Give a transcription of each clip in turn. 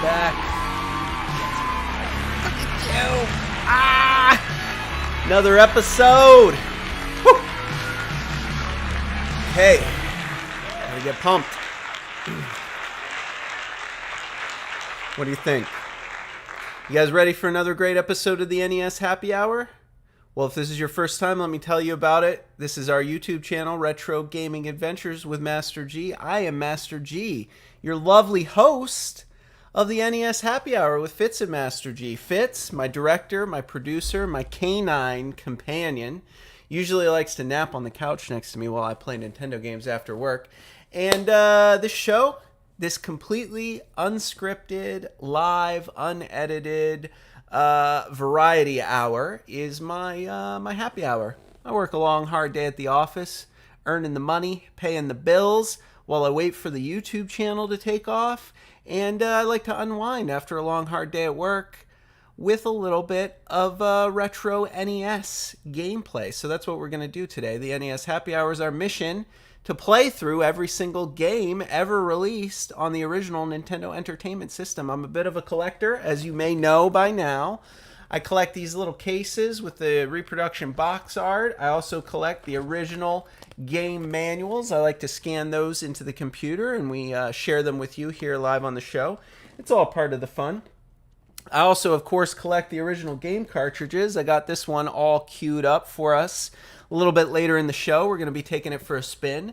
back. Look at you. Another episode. Woo. Hey, gotta get pumped. What do you think? You guys ready for another great episode of the NES Happy Hour? Well, if this is your first time, let me tell you about it. This is our YouTube channel, Retro Gaming Adventures with Master G. I am Master G, your lovely host of the NES Happy Hour with Fitz and Master G. Fitz, my director, my producer, my canine companion, usually likes to nap on the couch next to me while I play Nintendo games after work. And this show, this completely unscripted, live, unedited variety hour is my happy hour. I work a long, hard day at the office, earning the money, paying the bills, while I wait for the YouTube channel to take off. And I like to unwind after a long, hard day at work with a little bit of retro NES gameplay. So that's what we're going to do today. The NES Happy Hour is our mission to play through every single game ever released on the original Nintendo Entertainment System. I'm a bit of a collector, as you may know by now. I collect these little cases with the reproduction box art. I also collect the original game manuals. I like to scan those into the computer, and we share them with you here live on the show. It's all part of the fun. I also, of course, collect the original game cartridges. I got this one all queued up for us. A little bit later in the show, we're going to be taking it for a spin.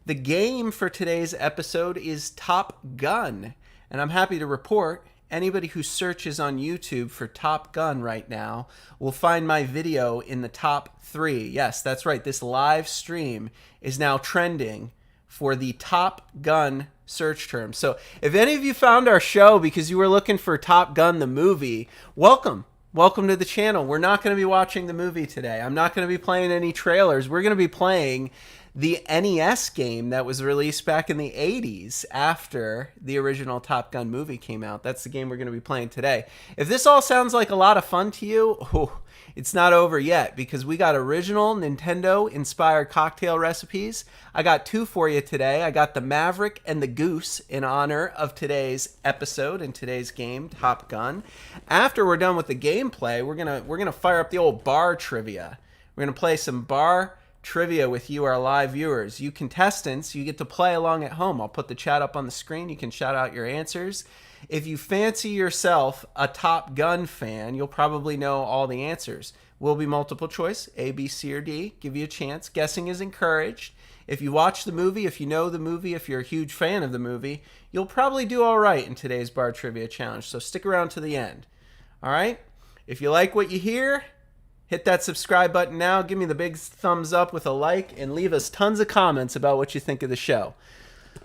The game for today's episode is Top Gun, and I'm happy to report anybody who searches on YouTube for Top Gun right now will find my video in the top 3. Yes, that's right. This live stream is now trending for the Top Gun search term. So if any of you found our show because you were looking for Top Gun the movie, welcome. Welcome to the channel. We're not going to be watching the movie today. I'm not going to be playing any trailers. We're going to be playing the NES game that was released back in the 80s after the original Top Gun movie came out. That's the game we're going to be playing today. If this all sounds like a lot of fun to you, it's not over yet, because we got original Nintendo-inspired cocktail recipes. I got 2 for you today. I got the Maverick and the Goose in honor of today's episode and today's game, Top Gun. After we're done with the gameplay, we're gonna fire up the old bar trivia. We're gonna play some bar trivia with you, our live viewers. You contestants, you get to play along at home. I'll put the chat up on the screen. You can shout out your answers. If you fancy yourself a Top Gun fan, you'll probably know all the answers. Will be multiple choice, A, B, C, or D. Give you a chance. Guessing is encouraged. If you watch the movie, if you know the movie, if you're a huge fan of the movie, you'll probably do all right in today's Bar Trivia Challenge. So stick around to the end. All right? If you like what you hear, hit that subscribe button now. Give me the big thumbs up with a like, and leave us tons of comments about what you think of the show.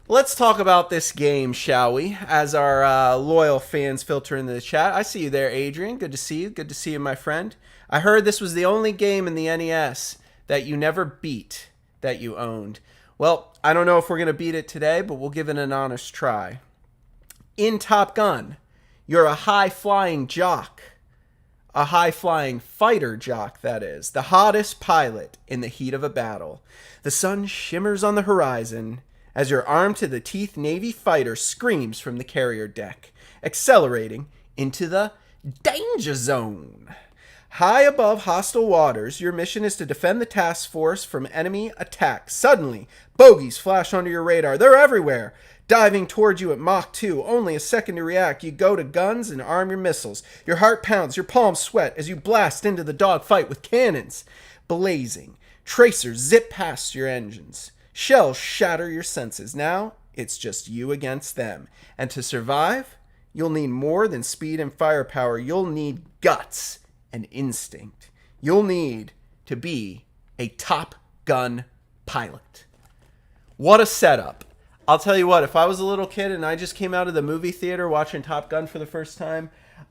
Let's talk about this game, shall we? As our loyal fans filter into the chat. I see you there, Adrian. Good to see you. Good to see you, my friend. I heard this was the only game in the NES that you never beat that you owned. Well, I don't know if we're going to beat it today, but we'll give it an honest try. In Top Gun, you're a high-flying jock. A high-flying fighter jock, that is. The hottest pilot in the heat of a battle. The sun shimmers on the horizon as your armed-to-the-teeth Navy fighter screams from the carrier deck, accelerating into the danger zone. High above hostile waters, your mission is to defend the task force from enemy attack. Suddenly, bogeys flash onto your radar. They're everywhere. Diving towards you at Mach 2, only a second to react. You go to guns and arm your missiles. Your heart pounds, your palms sweat as you blast into the dogfight with cannons blazing. Tracers zip past your engines. Shells shatter your senses. Now, it's just you against them. And to survive, you'll need more than speed and firepower. You'll need guts and instinct. You'll need to be a Top Gun pilot. What a setup. I'll tell you what, if I was a little kid and I just came out of the movie theater watching Top Gun for the first time,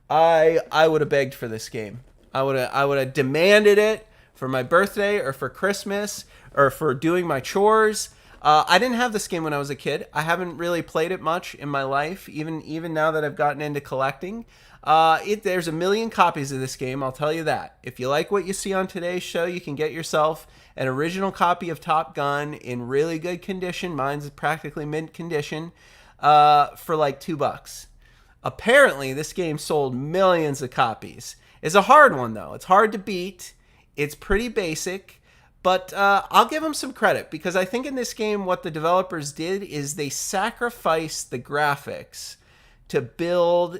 I would have begged for this game. I would have demanded it for my birthday or for Christmas or for doing my chores. I didn't have this game when I was a kid. I haven't really played it much in my life, even now that I've gotten into collecting. There's a million copies of this game, I'll tell you that. If you like what you see on today's show, you can get yourself an original copy of Top Gun in really good condition. Mine's practically mint condition for like $2. Apparently, this game sold millions of copies. It's a hard one, though. It's hard to beat. It's pretty basic. But I'll give them some credit, because I think in this game what the developers did is they sacrificed the graphics to build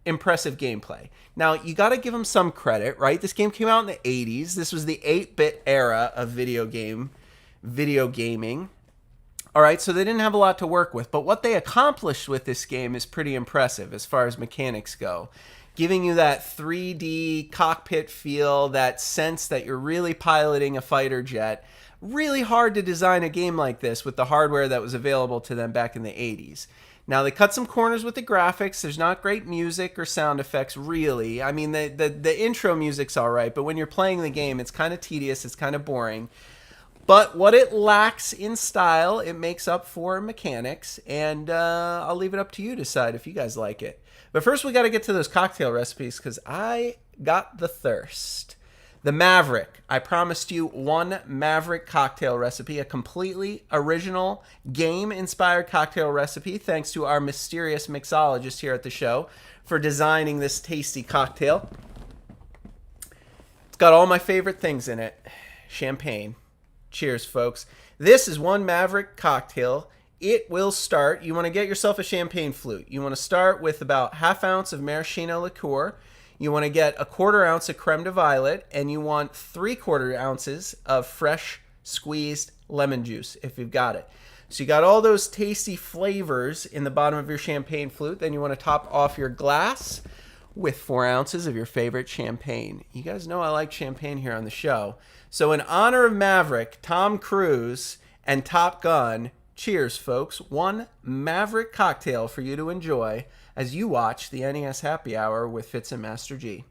impressive gameplay. Now, you got to give them some credit, right? This game came out in the 80s. This was the 8-bit era of video gaming. All right, so they didn't have a lot to work with. But what they accomplished with this game is pretty impressive as far as mechanics go. Giving you that 3D cockpit feel, that sense that you're really piloting a fighter jet. Really hard to design a game like this with the hardware that was available to them back in the 80s. Now, they cut some corners with the graphics. There's not great music or sound effects, really. I mean, the intro music's all right, but when you're playing the game, it's kind of tedious. It's kind of boring. But what it lacks in style, it makes up for mechanics, and I'll leave it up to you to decide if you guys like it. But first, we got to get to those cocktail recipes, because I got the thirst. The Maverick. I promised you one Maverick cocktail recipe, a completely original game-inspired cocktail recipe, thanks to our mysterious mixologist here at the show for designing this tasty cocktail. It's got all my favorite things in it. Champagne. Cheers, folks. This is one Maverick cocktail. It will start, you want to get yourself a champagne flute. You want to start with about ½ ounce of maraschino liqueur. You want to get a ¼ ounce of creme de violet, and you want 3/4 ounces of fresh squeezed lemon juice, if you've got it. So you got all those tasty flavors in the bottom of your champagne flute. Then you want to top off your glass with 4 ounces of your favorite champagne. You guys know I like champagne here on the show. So in honor of Maverick, Tom Cruise, and Top Gun, cheers, folks. One Maverick cocktail for you to enjoy as you watch the NES Happy Hour with Fitz and Master G.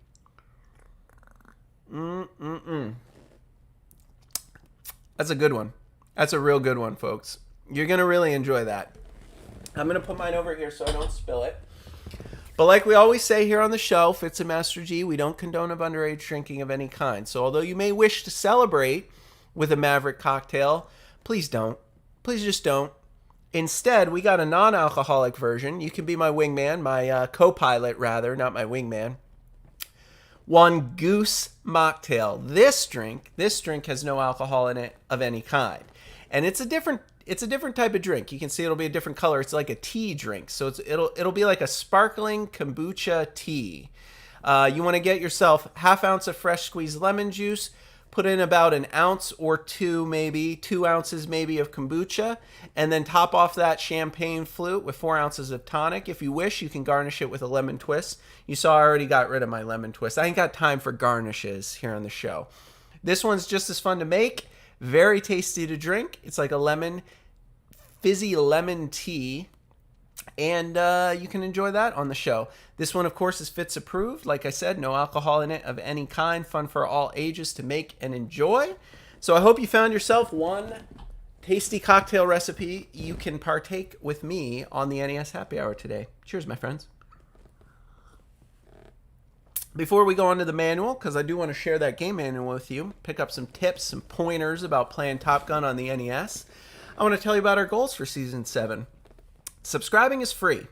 That's a good one. That's a real good one, folks. You're going to really enjoy that. I'm going to put mine over here so I don't spill it. But like we always say here on the show, Fitz and Master G, we don't condone of underage drinking of any kind. So although you may wish to celebrate with a Maverick cocktail, please don't. Please just don't. Instead, we got a non-alcoholic version. You can be my wingman, my co-pilot rather, not my wingman. One Goose mocktail. This drink has no alcohol in it of any kind. And it's a different type of drink. You can see it'll be a different color. It's like a tea drink. So it'll be like a sparkling kombucha tea. You want to get yourself ½ ounce of fresh squeezed lemon juice. Put in about 1 ounce or 2 maybe, 2 ounces maybe of kombucha, and then top off that champagne flute with 4 ounces of tonic. If you wish, you can garnish it with a lemon twist. You saw I already got rid of my lemon twist. I ain't got time for garnishes here on the show. This one's just as fun to make, very tasty to drink. It's like a fizzy lemon tea, and you can enjoy that on the show. This one, of course, is Fitz approved. Like I said, no alcohol in it of any kind. Fun for all ages to make and enjoy. So I hope you found yourself one tasty cocktail recipe you can partake with me on the NES Happy Hour today. Cheers, my friends. Before we go on to the manual, because I do want to share that game manual with you, pick up some tips, some pointers about playing Top Gun on the NES, I want to tell you about our goals for Season 7. Subscribing is free,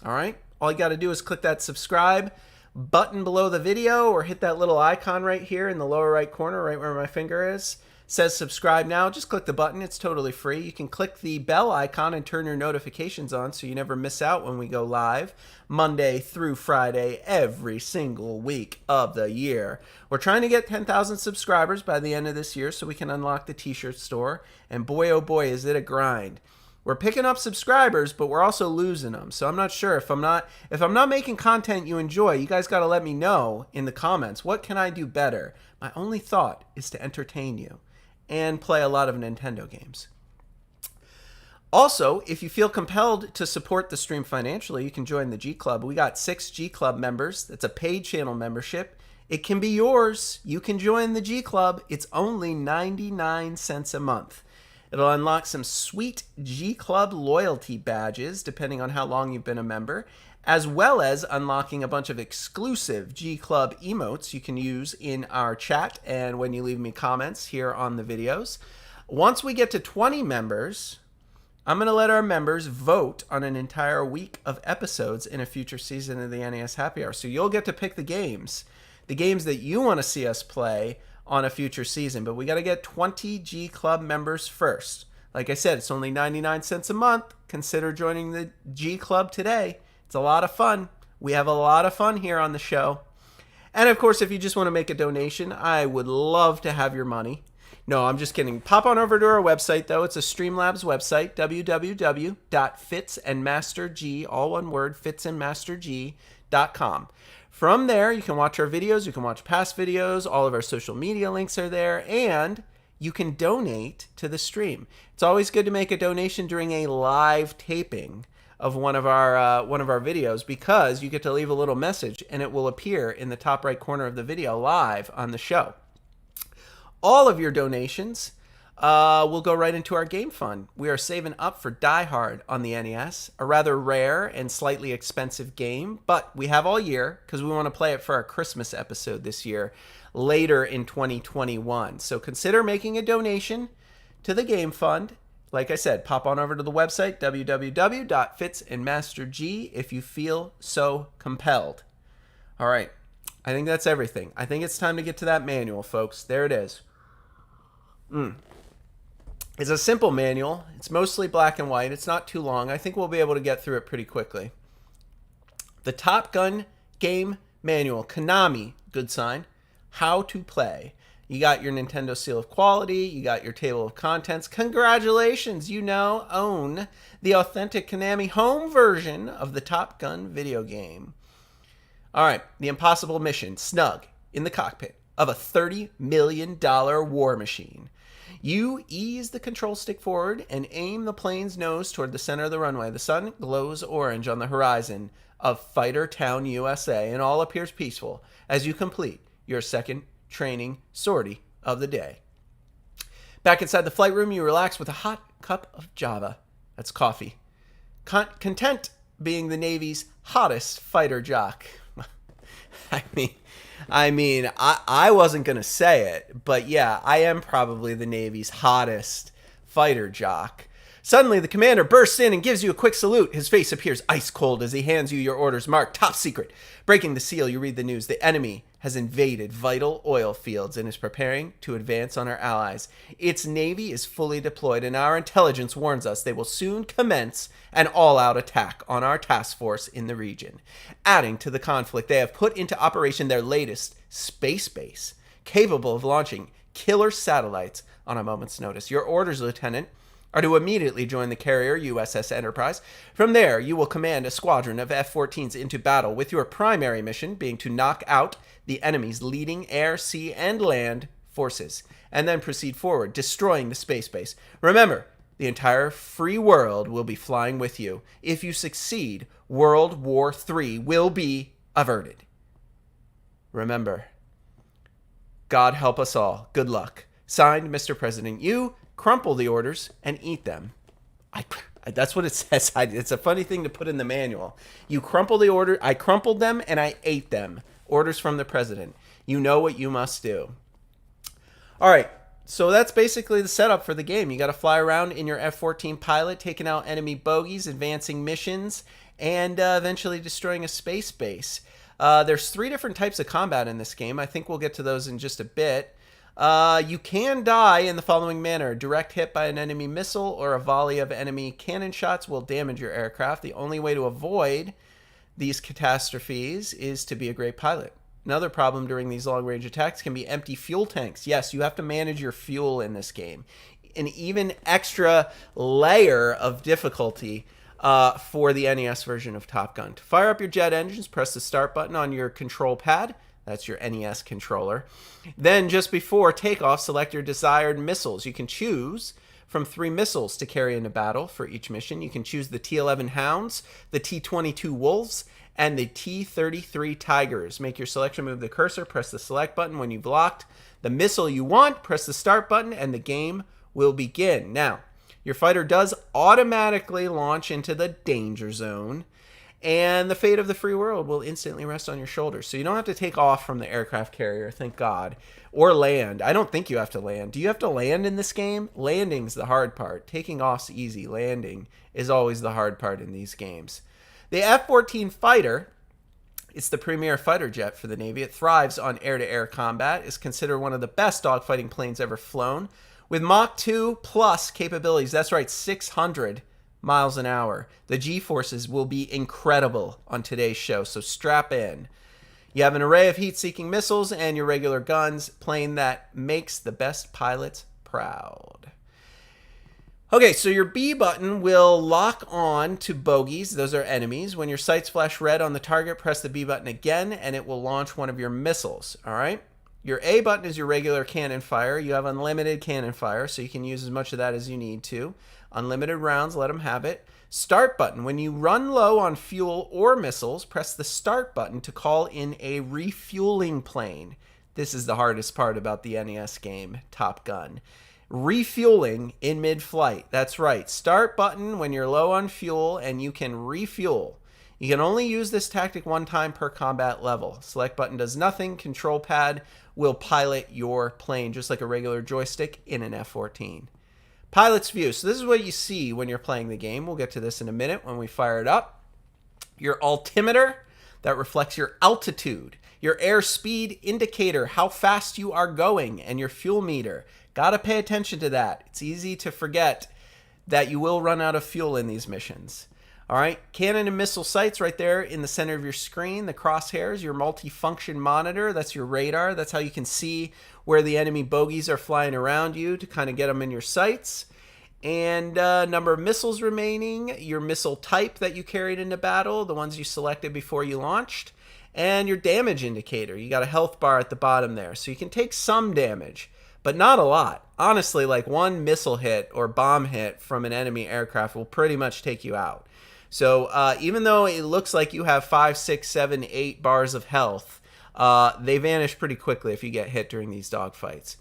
all right? All you got to do is click that subscribe button below the video or hit that little icon right here in the lower right corner, right where my finger is. It says subscribe now. Just click the button. It's totally free. You can click the bell icon and turn your notifications on so you never miss out when we go live Monday through Friday every single week of the year. We're trying to get 10,000 subscribers by the end of this year so we can unlock the t-shirt store. And boy, oh boy, is it a grind. We're picking up subscribers, but we're also losing them. So I'm not sure if I'm not making content you enjoy, you guys got to let me know in the comments. What can I do better? My only thought is to entertain you and play a lot of Nintendo games. Also, if you feel compelled to support the stream financially, you can join the G Club. We got 6 G Club members. That's a paid channel membership. It can be yours. You can join the G Club. It's only 99 cents a month. It'll unlock some sweet G Club loyalty badges, depending on how long you've been a member, as well as unlocking a bunch of exclusive G Club emotes you can use in our chat and when you leave me comments here on the videos. Once we get to 20 members, I'm going to let our members vote on an entire week of episodes in a future season of the NES Happy Hour. So you'll get to pick the games that you want to see us play on a future season. But we got to get 20 G Club members first. Like I said, it's only 99 cents a month. Consider joining the G Club today. It's a lot of fun. We have a lot of fun here on the show. And of course, if you just want to make a donation, I would love to have your money. No, I'm just kidding. Pop on over to our website, though. It's a Streamlabs website, www.fitsandmasterg, all one word, fitsandmasterg.com. From there, you can watch our videos. You can watch past videos. All of our social media links are there. And you can donate to the stream. It's always good to make a donation during a live taping of one of our videos, because you get to leave a little message and it will appear in the top right corner of the video live on the show. All of your donations will go right into our game fund. We are saving up for Die Hard on the NES, a rather rare and slightly expensive game, but we have all year because we want to play it for our Christmas episode this year, later in 2021. So consider making a donation to the game fund. Like I said, pop on over to the website, www.fitsandmasterg, if you feel so compelled. All right, I think that's everything. I think it's time to get to that manual, folks. There it is. It's a simple manual. It's mostly black and white. It's not too long. I think we'll be able to get through it pretty quickly. The Top Gun game manual, Konami, good sign, how to play. You got your Nintendo seal of quality. You got your table of contents. Congratulations, you now own the authentic Konami home version of the Top Gun video game. All right, the impossible mission, snug in the cockpit of a $30 million war machine. You ease the control stick forward and aim the plane's nose toward the center of the runway. The sun glows orange on the horizon of Fighter Town, USA, and all appears peaceful as you complete your second training sortie of the day. Back inside the flight room, you relax with a hot cup of Java. That's coffee. Content being the Navy's hottest fighter jock. I mean, I wasn't going to say it, but yeah, I am probably the Navy's hottest fighter jock. Suddenly, the commander bursts in and gives you a quick salute. His face appears ice cold as he hands you your orders marked top secret. Breaking the seal, you read the news. The enemy has invaded vital oil fields and is preparing to advance on our allies. Its navy is fully deployed, and our intelligence warns us they will soon commence an all-out attack on our task force in the region. Adding to the conflict, they have put into operation their latest space base, capable of launching killer satellites on a moment's notice. Your orders, Lieutenant, are to immediately join the carrier USS Enterprise. From there, you will command a squadron of F-14s into battle, with your primary mission being to knock out the enemy's leading air, sea, and land forces, and then proceed forward, destroying the space base. Remember, the entire free world will be flying with you. If you succeed, World War III will be averted. Remember, God help us all. Good luck. Signed, Mr. President. You crumple the orders and eat them. That's what it says. It's a funny thing to put in the manual. You crumple the order. I crumpled them and I ate them. Orders from the president. You know what you must do. All right. So that's basically the setup for the game. You got to fly around in your F-14 pilot, taking out enemy bogies, advancing missions, and eventually destroying a space base. There's 3 different types of combat in this game. I think we'll get to those in just a bit. You can die in the following manner. Direct hit by an enemy missile or a volley of enemy cannon shots will damage your aircraft. The only way to avoid these catastrophes is to be a great pilot. Another problem during these long-range attacks can be empty fuel tanks. Yes, you have to manage your fuel in this game. An even extra layer of difficulty for the NES version of Top Gun. To fire up your jet engines, press the start button on your control pad. That's your NES controller. Then just before takeoff, select your desired missiles. You can choose from 3 missiles to carry into battle for each mission. You can choose the T11 Hounds, the T22 Wolves, and the T33 Tigers. Make your selection, move the cursor, press the select button. When you've locked the missile you want, press the start button, and the game will begin. Now, your fighter does automatically launch into the danger zone, And the fate of the free world will instantly rest on your shoulders. So you don't have to take off from the aircraft carrier, thank God, or land. I don't think you have to land. Do you have to land in this game? Landing's the hard part. Taking off's easy. Landing is always the hard part in these games. The F-14 fighter, it's the premier fighter jet for the Navy. It thrives on air-to-air combat, is considered one of the best dogfighting planes ever flown, with Mach 2 plus capabilities. That's right, 600 miles an hour. The G-forces will be incredible on today's show, so strap in. You have an array of heat-seeking missiles and your regular guns, plane that makes the best pilots proud. Okay, so your B button will lock on to bogeys. Those are enemies. When your sights flash red on the target, press the B button again, and it will launch one of your missiles, all right? Your A button is your regular cannon fire. You have unlimited cannon fire, so you can use as much of that as you need to. Unlimited rounds, let them have it. Start button. When you run low on fuel or missiles, press the start button to call in a refueling plane. This is the hardest part about the NES game, Top Gun. Refueling in mid-flight. That's right. Start button when you're low on fuel and you can refuel. You can only use this tactic one time per combat level. Select button does nothing. Control pad will pilot your plane just like a regular joystick in an F-14. Pilot's view. So this is what you see when you're playing the game. We'll get to this in a minute when we fire it up. Your altimeter, that reflects your altitude. Your airspeed indicator, how fast you are going, and your fuel meter. Got to pay attention to that. It's easy to forget that you will run out of fuel in these missions. All right, cannon and missile sights right there in the center of your screen. The crosshairs, your multi-function monitor, that's your radar. That's how you can see where the enemy bogeys are flying around you to kind of get them in your sights. And number of missiles remaining, your missile type that you carried into battle, the ones you selected before you launched, and your damage indicator. You got a health bar at the bottom there, so you can take some damage, but not a lot. Honestly, like one missile hit or bomb hit from an enemy aircraft will pretty much take you out. So even though it looks like you have 5, 6, 7, 8 bars of health, they vanish pretty quickly if you get hit during these dogfights.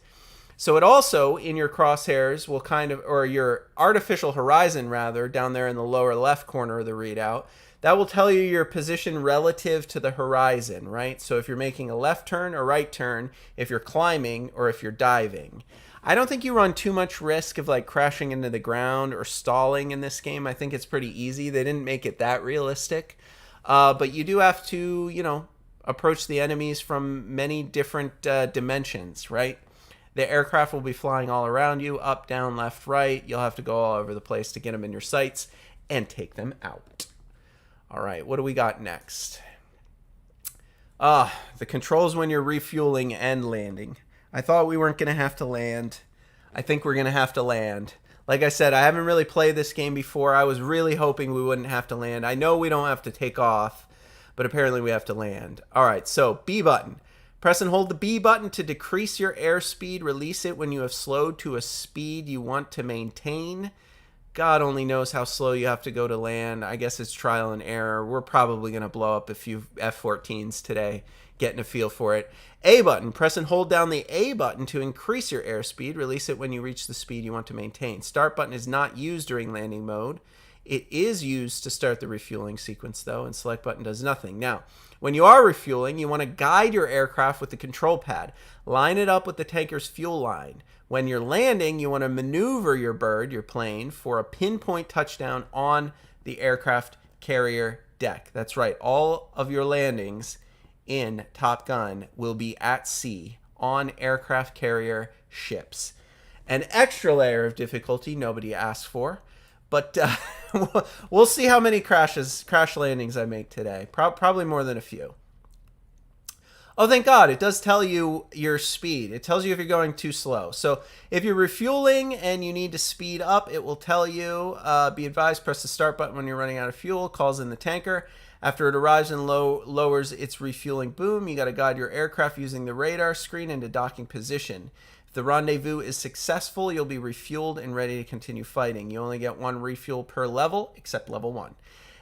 So it also, in your crosshairs, will kind of, or your artificial horizon rather, down there in the lower left corner of the readout, that will tell you your position relative to the horizon, right? So if you're making a left turn or right turn, if you're climbing, or if you're diving. I don't think you run too much risk of like crashing into the ground or stalling in this game. I think it's pretty easy. They didn't make it that realistic. But you do have to, you know, approach the enemies from many different dimensions, right? The aircraft will be flying all around you, up, down, left, right. You'll have to go all over the place to get them in your sights and take them out. All right, what do we got next? The controls when you're refueling and landing. I thought we weren't going to have to land. I think we're going to have to land. Like I said, I haven't really played this game before. I was really hoping we wouldn't have to land. I know we don't have to take off, but apparently we have to land. All right, so B button. Press and hold the B button to decrease your airspeed. Release it when you have slowed to a speed you want to maintain. God only knows how slow you have to go to land. I guess it's trial and error. We're probably going to blow up a few F-14s today, getting a feel for it. A button. Press and hold down the A button to increase your airspeed. Release it when you reach the speed you want to maintain. Start button is not used during landing mode. It is used to start the refueling sequence, though, and select button does nothing. Now, when you are refueling, you want to guide your aircraft with the control pad. Line it up with the tanker's fuel line. When you're landing, you want to maneuver your bird, your plane, for a pinpoint touchdown on the aircraft carrier deck. That's right. All of your landings in Top Gun will be at sea on aircraft carrier ships. An extra layer of difficulty nobody asked for, but we'll see how many crash landings I make today. Probably more than a few. Oh, thank God, it does tell you your speed. It tells you if you're going too slow. So if you're refueling and you need to speed up, it will tell you, be advised, press the start button when you're running out of fuel, calls in the tanker. After it arrives and lowers its refueling boom, you got to guide your aircraft using the radar screen into docking position. If the rendezvous is successful, you'll be refueled and ready to continue fighting. You only get one refuel per level, except level 1.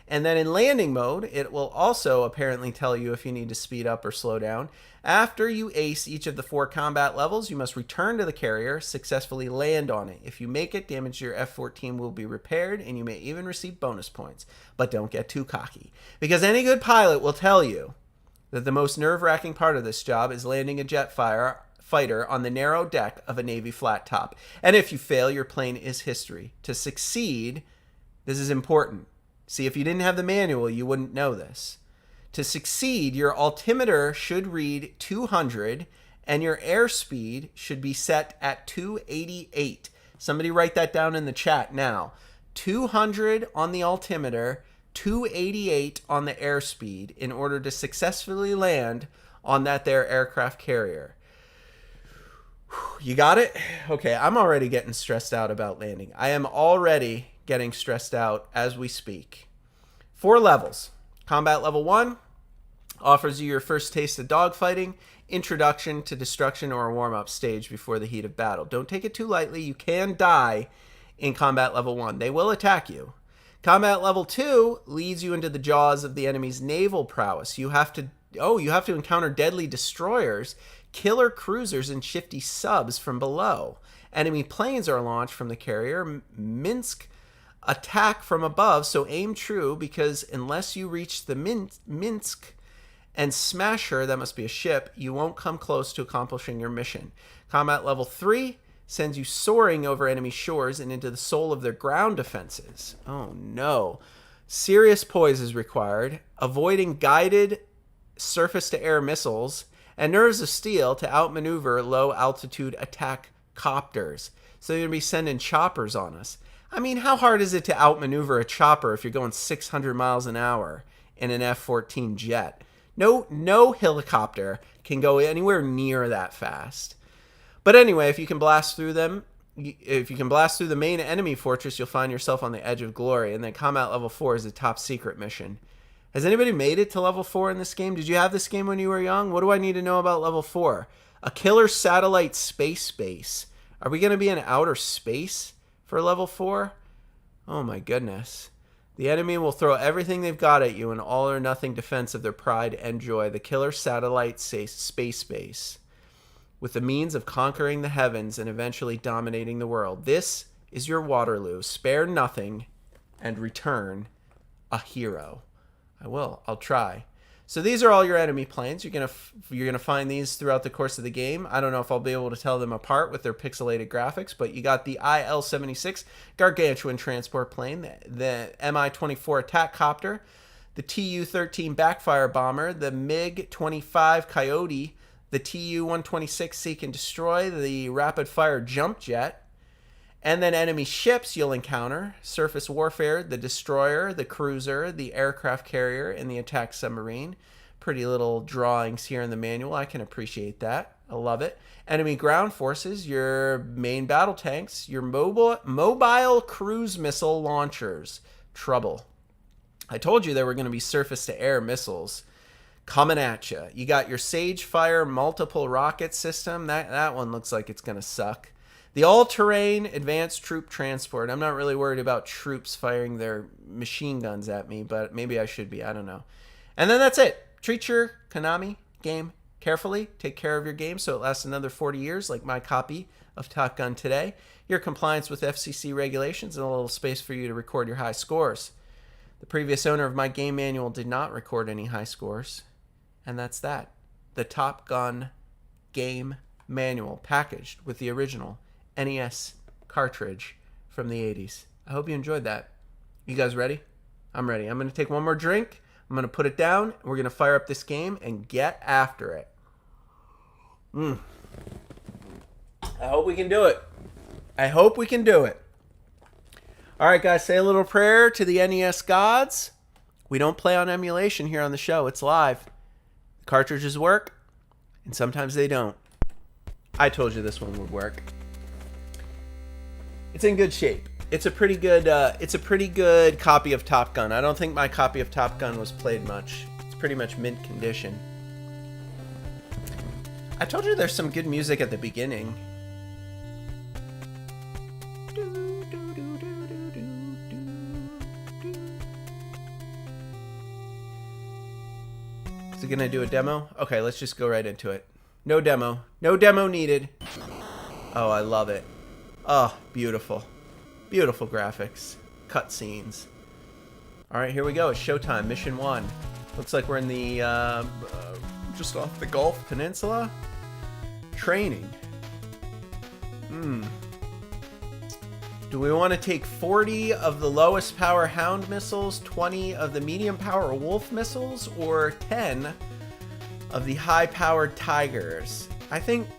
And then in landing mode, it will also apparently tell you if you need to speed up or slow down. After you ace each of the 4 combat levels, you must return to the carrier, successfully land on it. If you make it, damage to your F-14 will be repaired, and you may even receive bonus points. But don't get too cocky, because any good pilot will tell you that the most nerve-wracking part of this job is landing a jet fighter on the narrow deck of a Navy flat top. And if you fail, your plane is history. To succeed, this is important. See, if you didn't have the manual, you wouldn't know this. To succeed, your altimeter should read 200 and your airspeed should be set at 288. Somebody write that down in the chat now. 200 on the altimeter, 288 on the airspeed in order to successfully land on that there aircraft carrier. You got it? Okay, I'm already getting stressed out about landing. I am already getting stressed out as we speak. 4 levels. Combat level 1 offers you your first taste of dogfighting, introduction to destruction, or a warm-up stage before the heat of battle. Don't take it too lightly. You can die in combat level 1. They will attack you. Combat level 2 leads you into the jaws of the enemy's naval prowess. You have to encounter deadly destroyers, killer cruisers, and shifty subs from below. Enemy planes are launched from the carrier. Minsk attack from above, so aim true, because unless you reach the Minsk and smash her, that must be a ship, you won't come close to accomplishing your mission. Combat level 3 sends you soaring over enemy shores and into the soul of their ground defenses. Oh no. Serious poise is required, avoiding guided surface-to-air missiles, and nerves of steel to outmaneuver low-altitude attack copters. So you're going to be sending choppers on us. I mean, how hard is it to outmaneuver a chopper if you're going 600 miles an hour in an F-14 jet? No helicopter can go anywhere near that fast. But anyway, if you can blast through them, if you can blast through the main enemy fortress, you'll find yourself on the edge of glory. And then combat level 4 is a top secret mission. Has anybody made it to level 4 in this game? Did you have this game when you were young? What do I need to know about level 4? A killer satellite space base. Are we going to be in outer space for level 4? Oh my goodness. The enemy will throw everything they've got at you in all or nothing defense of their pride and joy. The killer satellite space base, with the means of conquering the heavens and eventually dominating the world. This is your Waterloo. Spare nothing and return a hero. I will. I'll try. So these are all your enemy planes. You're gonna find these throughout the course of the game. I don't know if I'll be able to tell them apart with their pixelated graphics, but you got the IL-76 gargantuan transport plane, the Mi-24 attack copter, the Tu-13 backfire bomber, the MiG-25 Coyote, the Tu-126 seek and destroy, the rapid fire jump jet, and then enemy ships you'll encounter: surface warfare, the destroyer, the cruiser, the aircraft carrier, and the attack submarine. Pretty little drawings here in the manual. I can appreciate that. I love it. Enemy ground forces, your main battle tanks, your mobile cruise missile launchers. Trouble. I told you there were going to be surface-to-air missiles coming at you. You got your Sagefire multiple rocket system. That one looks like it's going to suck. The all-terrain advanced troop transport. I'm not really worried about troops firing their machine guns at me, but maybe I should be. I don't know. And then that's it. Treat your Konami game carefully. Take care of your game so it lasts another 40 years, like my copy of Top Gun today. Your compliance with FCC regulations and a little space for you to record your high scores. The previous owner of my game manual did not record any high scores. And that's that. The Top Gun game manual packaged with the original NES cartridge from the 80s. I hope you enjoyed that. You guys ready? I'm ready. I'm going to take one more drink. I'm going to put it down. We're going to fire up this game and get after it. I hope we can do it. I hope we can do it. All right, guys, say a little prayer to the NES gods. We don't play on emulation here on the show. It's live. The cartridges work, and sometimes they don't. I told you this one would work. It's in good shape. It's a pretty good copy of Top Gun. I don't think my copy of Top Gun was played much. It's pretty much mint condition. I told you there's some good music at the beginning. Is it gonna do a demo? Okay, let's just go right into it. No demo. No demo needed. Oh, I love it. Oh, beautiful. Beautiful graphics. Cutscenes. Alright, here we go. It's showtime. Mission 1. Looks like we're in the, just off the Gulf Peninsula. Training. Do we want to take 40 of the lowest power Hound missiles, 20 of the medium power Wolf missiles, or 10 of the high powered Tigers? I think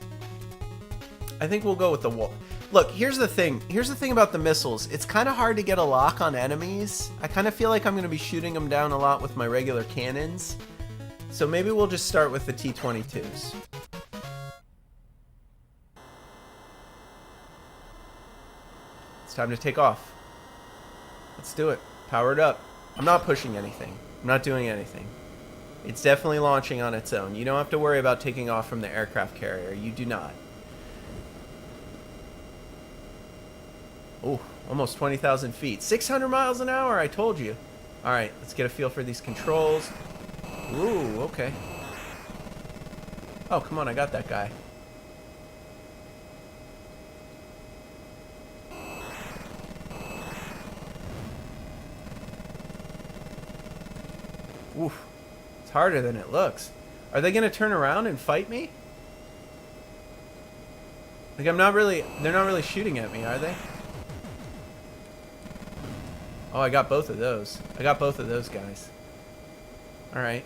we'll go with the Wolf. Look, here's the thing. Here's the thing about the missiles. It's kind of hard to get a lock on enemies. I kind of feel like I'm going to be shooting them down a lot with my regular cannons. So maybe we'll just start with the T-22s. It's time to take off. Let's do it. Power it up. I'm not pushing anything. I'm not doing anything. It's definitely launching on its own. You don't have to worry about taking off from the aircraft carrier. You do not. Oh, almost 20,000 feet. 600 miles an hour, I told you. All right, let's get a feel for these controls. Ooh, okay. Oh, come on, I got that guy. Oof. It's harder than it looks. Are they going to turn around and fight me? Like, they're not really shooting at me, are they? Oh, I got both of those. I got both of those guys. All right.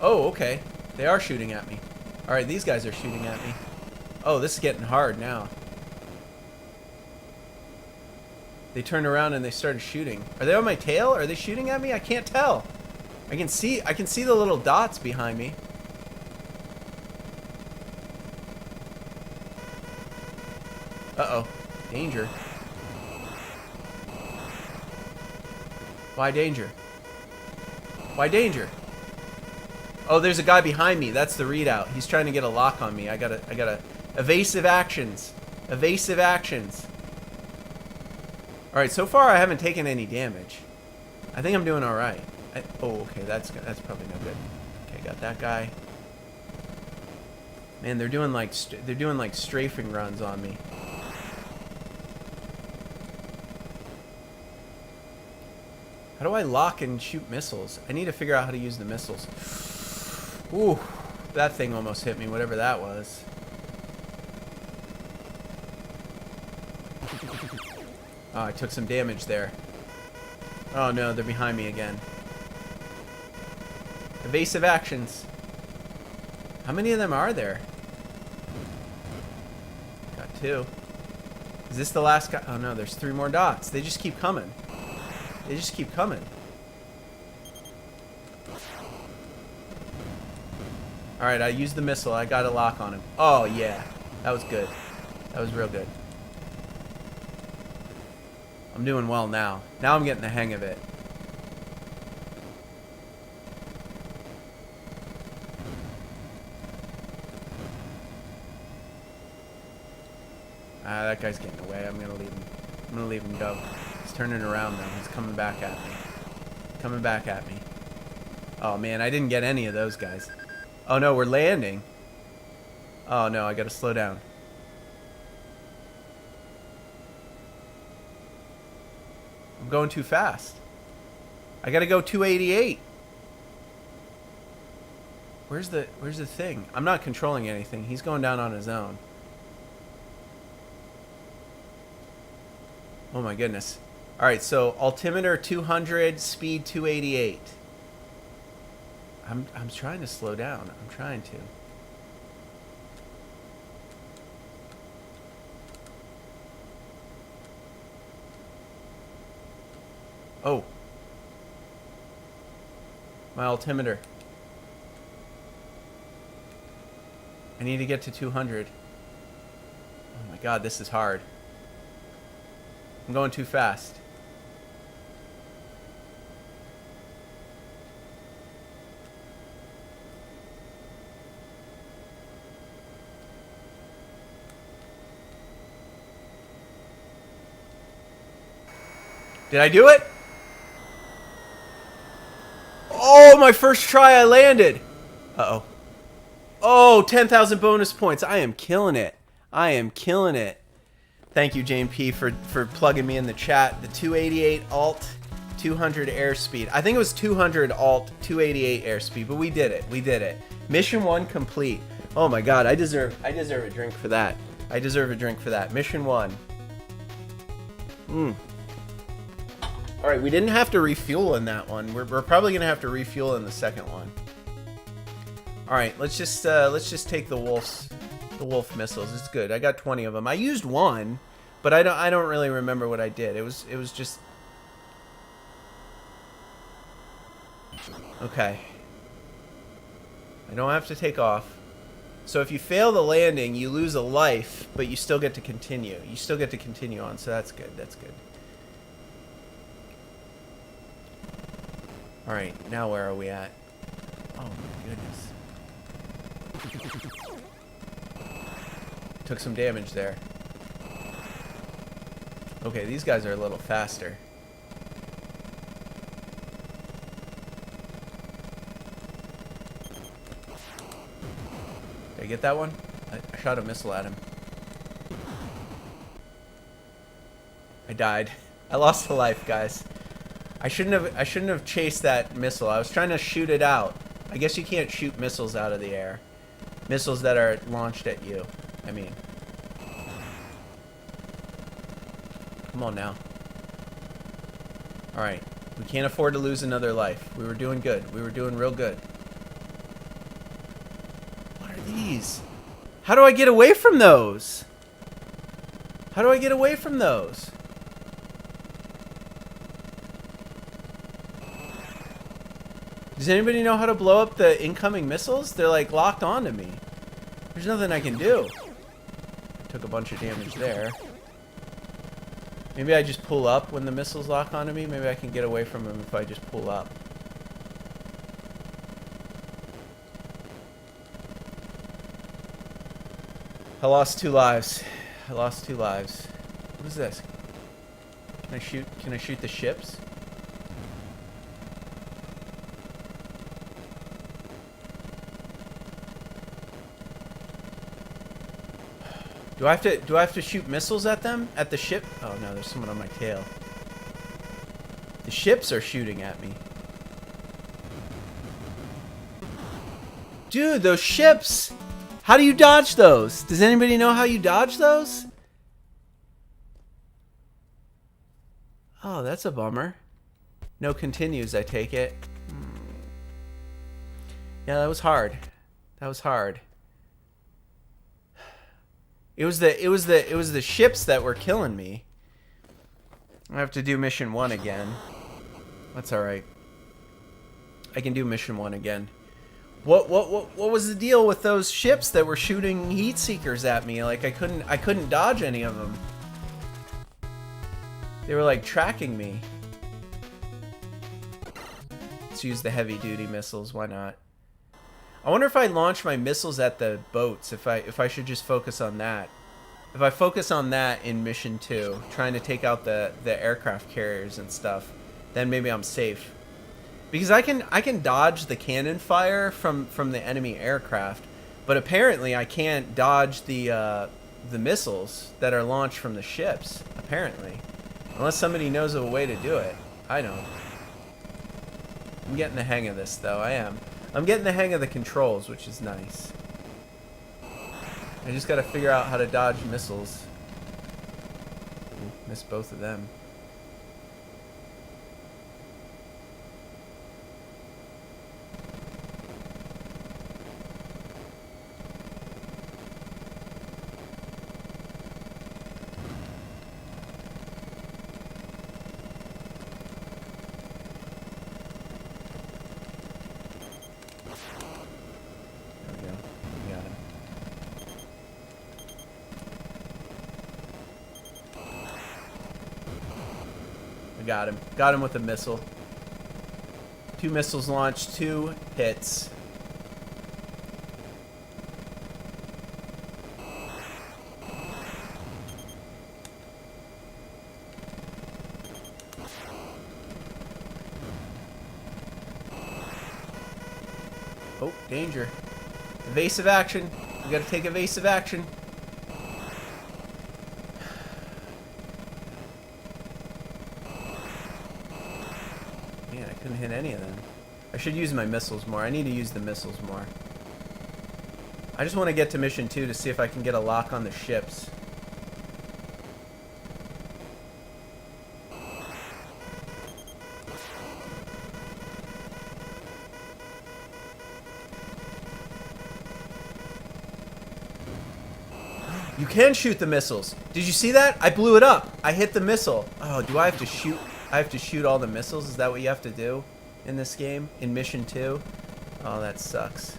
Oh, okay. They are shooting at me. All right, these guys are shooting at me. Oh, this is getting hard now. They turned around and they started shooting. Are they on my tail? Are they shooting at me? I can't tell. I can see the little dots behind me. Uh-oh. Danger. Why danger? Why danger? Oh, there's a guy behind me. That's the readout. He's trying to get a lock on me. I gotta evasive actions. Evasive actions. Alright, so far I haven't taken any damage. I think I'm doing alright. Oh, okay, that's probably no good. Okay, got that guy. Man, they're doing like strafing runs on me. How do I lock and shoot missiles? I need to figure out how to use the missiles. Ooh, that thing almost hit me, whatever that was. Oh, I took some damage there. Oh no, they're behind me again. Evasive actions. How many of them are there? Got 2. Is this the last guy? Oh no, there's 3 more dots. They just keep coming. They just keep coming. Alright, I used the missile. I got a lock on him. Oh, yeah. That was good. That was real good. I'm doing well now. Now I'm getting the hang of it. Ah, that guy's getting away. I'm gonna leave him. I'm gonna leave him go. He's turning around though. He's coming back at me. Coming back at me. Oh man, I didn't get any of those guys. Oh no, we're landing. Oh no, I gotta slow down. I'm going too fast. I gotta go 288. Where's the thing? I'm not controlling anything. He's going down on his own. Oh my goodness. Alright, so altimeter 200, speed 288. I'm trying to slow down. I'm trying to. Oh. My altimeter. I need to get to 200. Oh my god, this is hard. I'm going too fast. Did I do it? Oh, my first try I landed. Uh-oh. Oh, 10,000 bonus points. I am killing it. I am killing it. Thank you, Jane P, for plugging me in the chat. The 288 alt, 200 airspeed. I think it was 200 alt, 288 airspeed, but we did it. We did it. Mission 1 complete. Oh my god, I deserve a drink for that. I deserve a drink for that. Mission 1. All right, we didn't have to refuel in that one. We're probably gonna have to refuel in the second one. All right, let's just take the wolf missiles. It's good. I got 20 of them. I used one, but I don't really remember what I did. It was just okay. I don't have to take off. So if you fail the landing, you lose a life, but you still get to continue. You still get to continue on, so that's good. That's good. All right, now where are we at? Oh my goodness. Took some damage there. Okay, these guys are a little faster. Did I get that one? I shot a missile at him. I died. I lost a life, guys. I shouldn't have chased that missile. I was trying to shoot it out. I guess you can't shoot missiles out of the air. Missiles that are launched at you. I mean. Come on now. Alright. We can't afford to lose another life. We were doing good. We were doing real good. What are these? How do I get away from those? How do I get away from those? Does anybody know how to blow up the incoming missiles? They're like locked onto me. There's nothing I can do. Took a bunch of damage there. Maybe I just pull up when the missiles lock onto me. Maybe I can get away from them if I just pull up. I lost 2 lives. I lost 2 lives. What is this? Can I shoot the ships? Do I have to shoot missiles at them? At the ship? Oh no, there's someone on my tail. The ships are shooting at me. Dude, those ships! How do you dodge those? Does anybody know how you dodge those? Oh, that's a bummer. No continues, I take it. Yeah, that was hard. That was hard. It was the ships that were killing me. I have to do mission 1 again. That's all right. I can do mission 1 again. What was the deal with those ships that were shooting heat seekers at me? Like I couldn't dodge any of them. They were like tracking me. Let's use the heavy duty missiles. Why not? I wonder if I launch my missiles at the boats, if I should just focus on that. If I focus on that in mission 2, trying to take out the aircraft carriers and stuff, then maybe I'm safe. Because I can dodge the cannon fire from the enemy aircraft, but apparently I can't dodge the missiles that are launched from the ships. Apparently, unless somebody knows of a way to do it. I don't. I'm getting the hang of this, though. I am. I'm getting the hang of the controls, which is nice. I just gotta figure out how to dodge missiles. Ooh, missed both of them. Got him. Got him with a missile. 2 missiles launched, 2 hits. Oh, danger. Evasive action. We gotta take evasive action. Man, I couldn't hit any of them. I should use my missiles more. I need to use the missiles more. I just want to get to mission 2 to see if I can get a lock on the ships. You can shoot the missiles. Did you see that? I blew it up. I hit the missile. Oh, do I have to shoot? I have to shoot all the missiles? Is that what you have to do in this game? In mission 2? Oh, that sucks.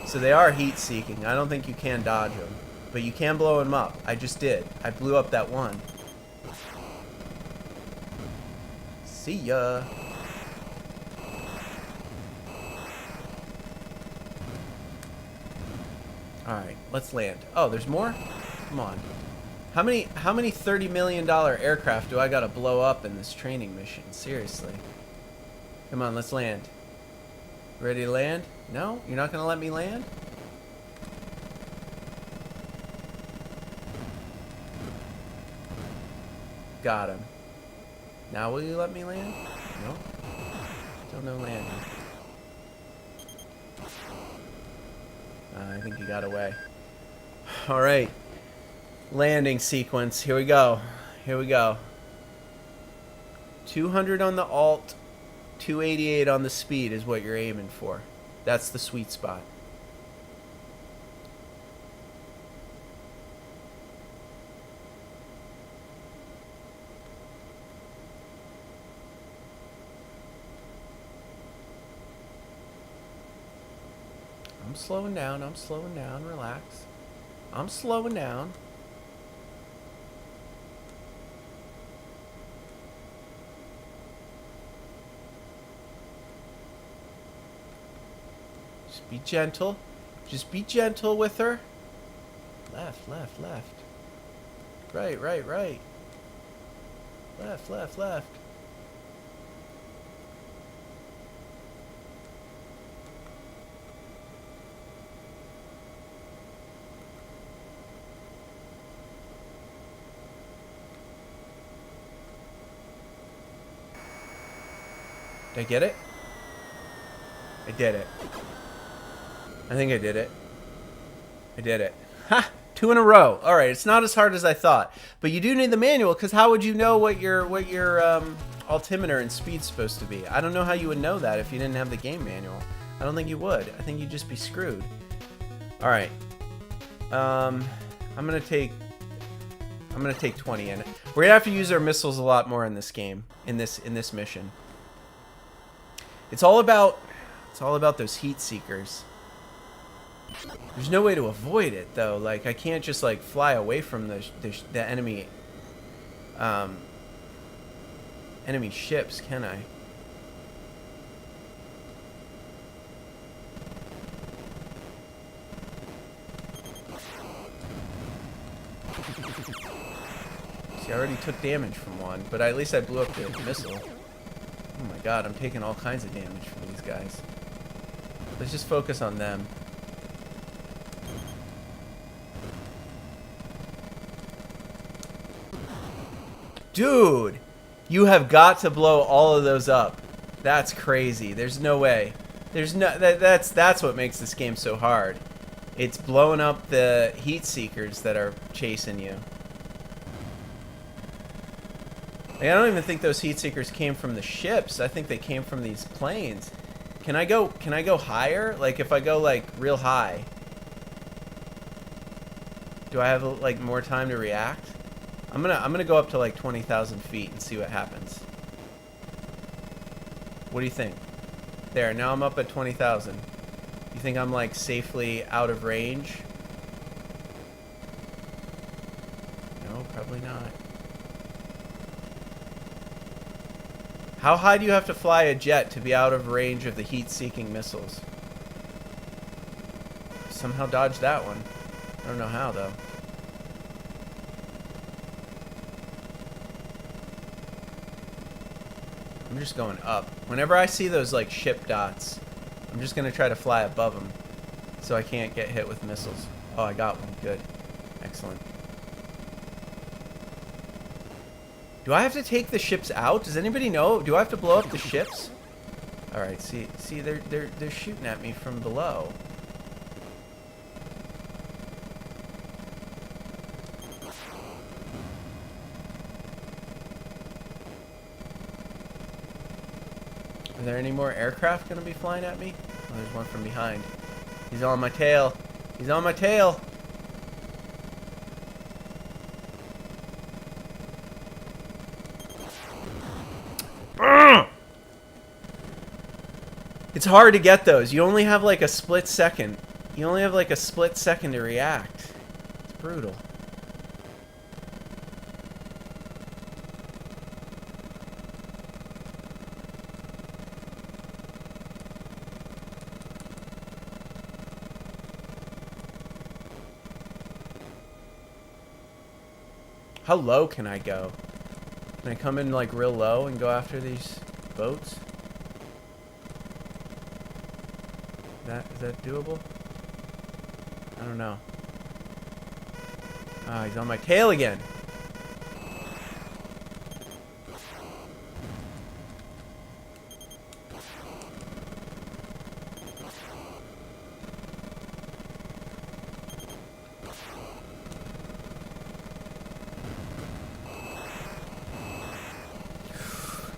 So they are heat-seeking. I don't think you can dodge them. But you can blow them up. I just did. I blew up that one. See ya. Alright, let's land. Oh, there's more? Come on. How many $30 million aircraft do I gotta blow up in this training mission? Seriously. Come on, let's land. Ready to land? No? You're not gonna let me land? Got him. Now will you let me land? No? Still no landing. I think he got away. Alright. Landing sequence. Here we go. Here we go. 200 on the alt, 288 on the speed is what you're aiming for. That's the sweet spot. I'm slowing down. I'm slowing down. Relax. I'm slowing down. Just be gentle. Just be gentle with her. Left, left, left. Right, right, right. Left, left, left. Did I get it? I did it. I think I did it. I did it. Ha! 2 in a row. All right, it's not as hard as I thought, but you do need the manual because how would you know what your altimeter and speed's supposed to be? I don't know how you would know that if you didn't have the game manual. I don't think you would. I think you'd just be screwed. All right. I'm gonna take 20 in it. We're gonna have to use our missiles a lot more in this game, in this mission. It's all about those heat seekers. There's no way to avoid it though. Like I can't just like fly away from the enemy enemy ships, can I? See, I already took damage from one, but at least I blew up the missile. Oh my god, I'm taking all kinds of damage from these guys. Let's just focus on them. Dude! You have got to blow all of those up. That's crazy. There's no way. There's no that's what makes this game so hard. It's blowing up the heat seekers that are chasing you. Like, I don't even think those heat seekers came from the ships. I think they came from these planes. Can I go higher? Like if I go like real high, do I have like more time to react? I'm gonna go up to like 20,000 feet and see what happens. What do you think? There, now I'm up at 20,000. You think I'm like safely out of range? No, probably not. How high do you have to fly a jet to be out of range of the heat-seeking missiles? Somehow dodged that one. I don't know how though. I'm just going up. Whenever I see those like ship dots, I'm just gonna try to fly above them so I can't get hit with missiles. Oh, I got one. Good. Excellent. Do I have to take the ships out? Does anybody know? Do I have to blow up the ships? All right. See, they're shooting at me from below. Are there any more aircraft gonna be flying at me? Oh, there's one from behind. He's on my tail. He's on my tail. It's hard to get those. You only have like a split second. You only have like a split second to react. It's brutal. How low can I go? Can I come in like real low and go after these boats? Is that doable? I don't know. Ah, he's on my tail again.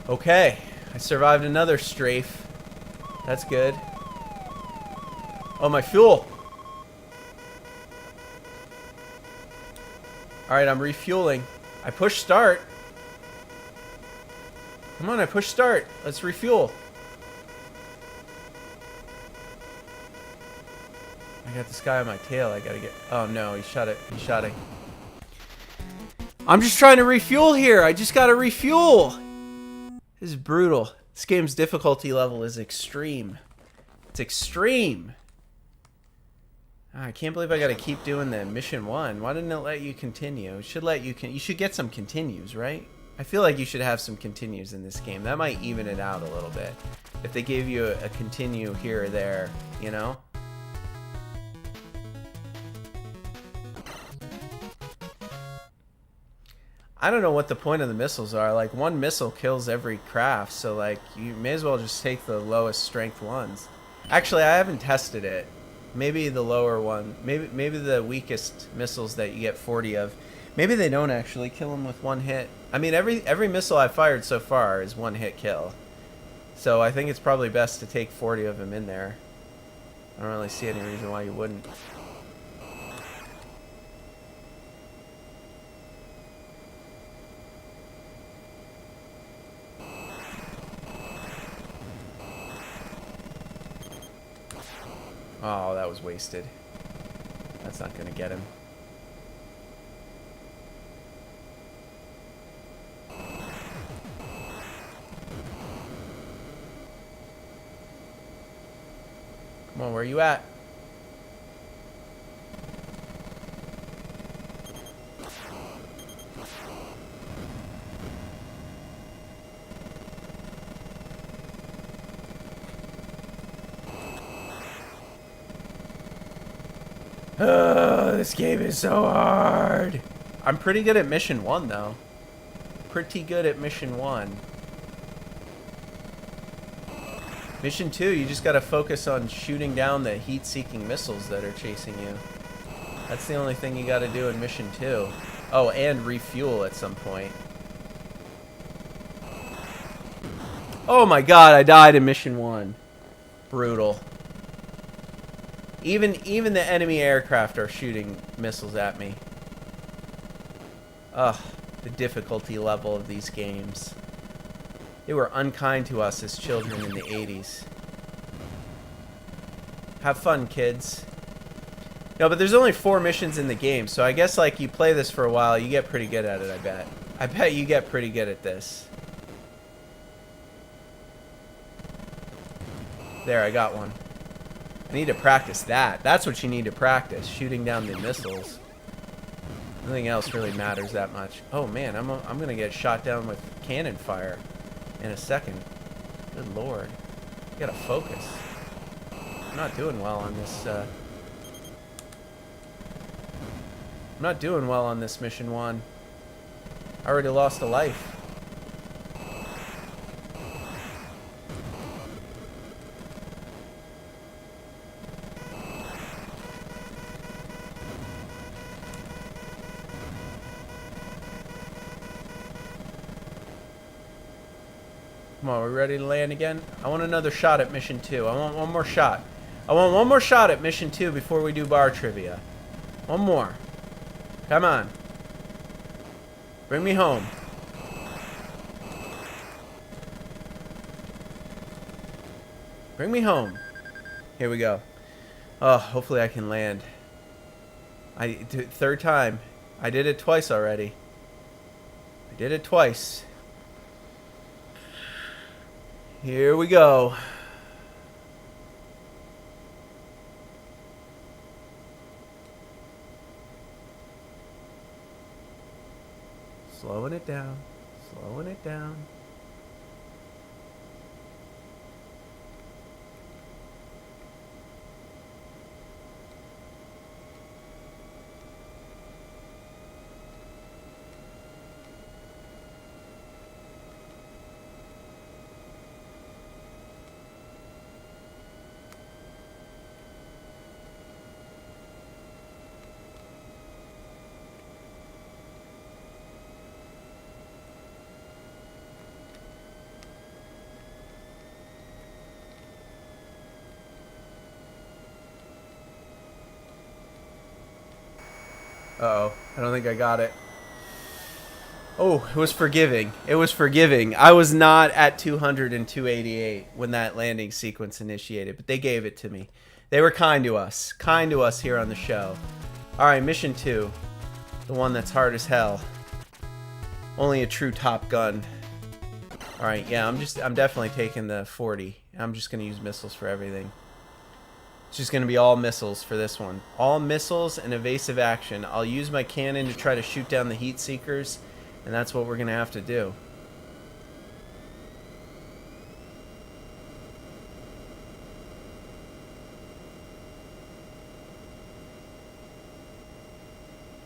Okay, I survived another strafe. That's good. Oh, my fuel. Alright, I'm refueling. I push start. Come on, I push start. Let's refuel. I got this guy on my tail. I gotta get... Oh, no, he shot it. He shot it. I'm just trying to refuel here. I just gotta refuel. This is brutal. This game's difficulty level is extreme. It's extreme. I can't believe I gotta keep doing the mission 1. Why didn't it let you continue? It should let you you should get some continues, right? I feel like you should have some continues in this game. That might even it out a little bit. If they gave you a continue here or there, you know? I don't know what the point of the missiles are. Like, one missile kills every craft, so like you may as well just take the lowest strength ones. Actually, I haven't tested it. Maybe the lower one. Maybe the weakest missiles that you get 40 of. Maybe they don't actually kill them with one hit. I mean, every missile I've fired so far is one hit kill. So I think it's probably best to take 40 of them in there. I don't really see any reason why you wouldn't. Oh, that was wasted. That's not gonna get him. Come on, where are you at? This game is so hard. I'm pretty good at mission 1 though. Pretty good at mission 1. Mission 2, you just gotta focus on shooting down the heat-seeking missiles that are chasing you. That's the only thing you gotta do in mission 2. Oh, and refuel at some point. Oh my god, I died in mission 1. Brutal. Even the enemy aircraft are shooting missiles at me. Ugh, the difficulty level of these games. They were unkind to us as children in the 80s. Have fun, kids. No, but there's only 4 missions in the game, so I guess like you play this for a while, you get pretty good at it, I bet. I bet you get pretty good at this. There, I got one. I need to practice that. That's what you need to practice, shooting down the missiles. Nothing else really matters that much. Oh man, I'm gonna get shot down with cannon fire. in a second. Good lord. You gotta focus. I'm not doing well on this, I'm not doing well on this mission 1. I already lost a life. Come on, we ready to land again? I want another shot at mission 2. I want one more shot. I want one more shot at mission 2 before we do bar trivia. One more. Come on. Bring me home. Bring me home. Here we go. Oh, hopefully I can land. Third time. I did it twice already. I did it twice. Here we go. Slowing it down. Slowing it down. Uh-oh. I don't think I got it. Oh, it was forgiving. It was forgiving. I was not at 200 and 288 when that landing sequence initiated, but they gave it to me. They were kind to us. Kind to us here on the show. Alright, mission 2. The one that's hard as hell. Only a true Top Gun. Alright, yeah, I'm definitely taking the 40. I'm just going to use missiles for everything. It's just going to be all missiles for this one. All missiles and evasive action. I'll use my cannon to try to shoot down the heat seekers, and that's what we're going to have to do.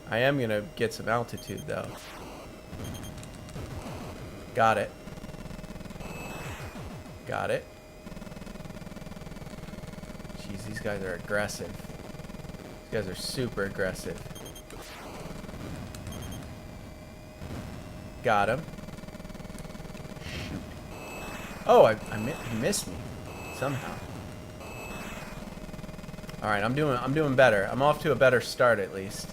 I am going to get some altitude, though. Got it. Got it. Jeez, these guys are aggressive. These guys are super aggressive. Got him. Shoot. Oh, he missed me somehow. All right, I'm doing better. I'm off to a better start at least.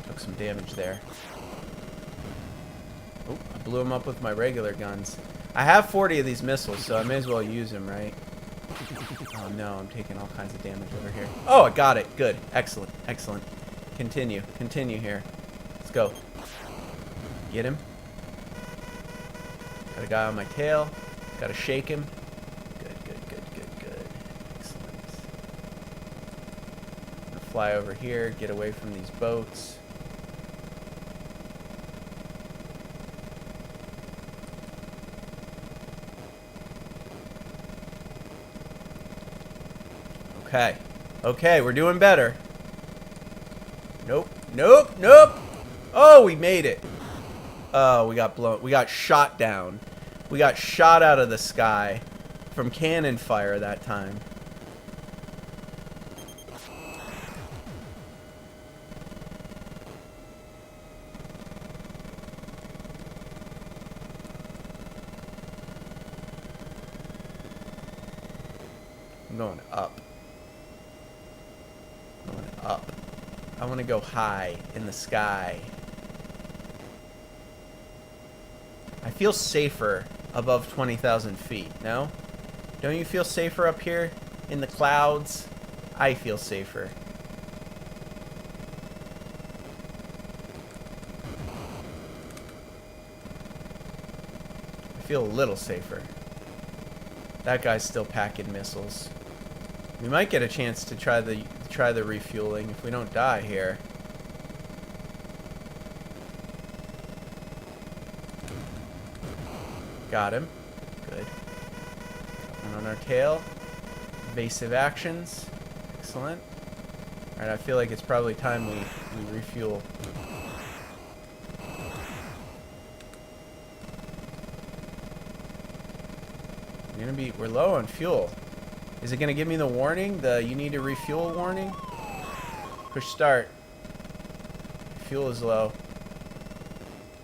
Took some damage there. Oh, I blew him up with my regular guns. I have 40 of these missiles, so I may as well use them, right? Oh no, I'm taking all kinds of damage over here. Oh, I got it. Good. Excellent. Excellent. Continue. Continue here. Let's go. Get him. Got a guy on my tail. Gotta shake him. Good, good, good, good, good. Excellent. I'm gonna fly over here, get away from these boats. Okay. Okay, we're doing better. Nope. Nope. Nope. Oh, we made it. Oh, we got blown. We got shot down. We got shot out of the sky from cannon fire that time. I'm going up. Up. I want to go high in the sky. I feel safer above 20,000 feet, no? Don't you feel safer up here in the clouds? I feel safer. I feel a little safer. That guy's still packing missiles. We might get a chance to try the refueling if we don't die here. Got him. Good. One on our tail. Evasive actions. Excellent. Alright, I feel like it's probably time we refuel. We're low on fuel. Is it gonna give me the warning? The you need to refuel warning? Push start. Fuel is low.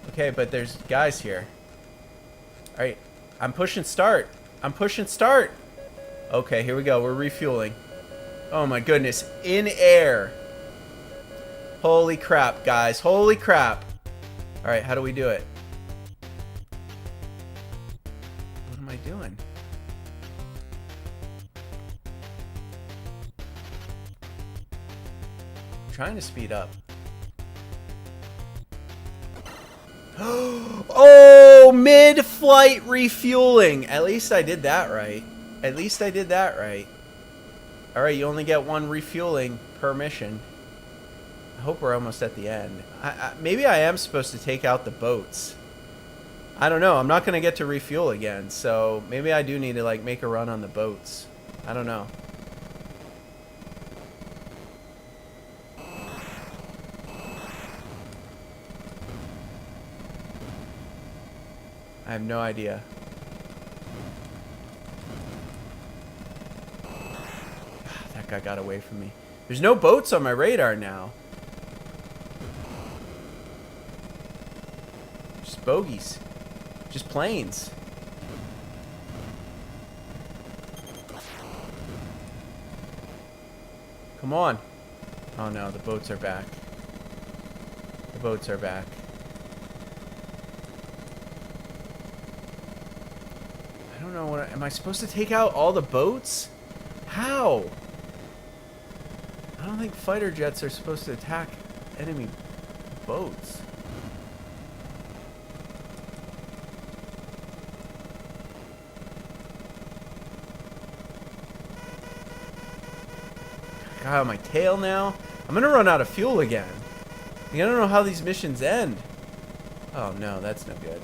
Okay, but there's guys here. Alright, I'm pushing start. I'm pushing start. Okay, here we go. We're refueling. Oh my goodness. In air. Holy crap, guys. Holy crap. Alright, how do we do it? What am I doing? I'm trying to speed up. Oh, mid-flight refueling. At least I did that right. At least I did that right. Alright, you only get one refueling per mission. I hope we're almost at the end. Maybe I am supposed to take out the boats. I don't know. I'm not going to get to refuel again. So maybe I do need to like make a run on the boats. I don't know. I have no idea. That guy got away from me. There's no boats on my radar now. Just bogeys. Just planes. Come on. Oh no, the boats are back. The boats are back. I don't know what... Am I supposed to take out all the boats? How? I don't think fighter jets are supposed to attack enemy boats. God, on my tail now. I'm gonna run out of fuel again. I don't know how these missions end. Oh no, that's no good.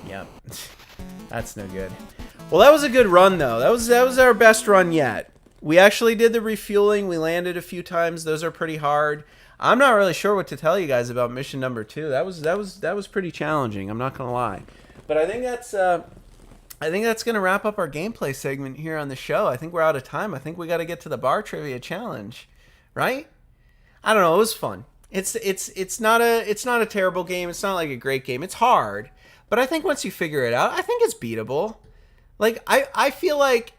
Yep. That's no good. Well, that was a good run though. That was our best run yet. We actually did the refueling. We landed a few times. Those are pretty hard. I'm not really sure what to tell you guys about mission number 2. That was pretty challenging. I'm not gonna lie. But I think that's gonna wrap up our gameplay segment here on the show. I think we're out of time. I think we got to get to the bar trivia challenge, right? I don't know. It was fun. It's not a terrible game. It's not like a great game. It's hard, but I think once you figure it out, I think it's beatable. Like I feel like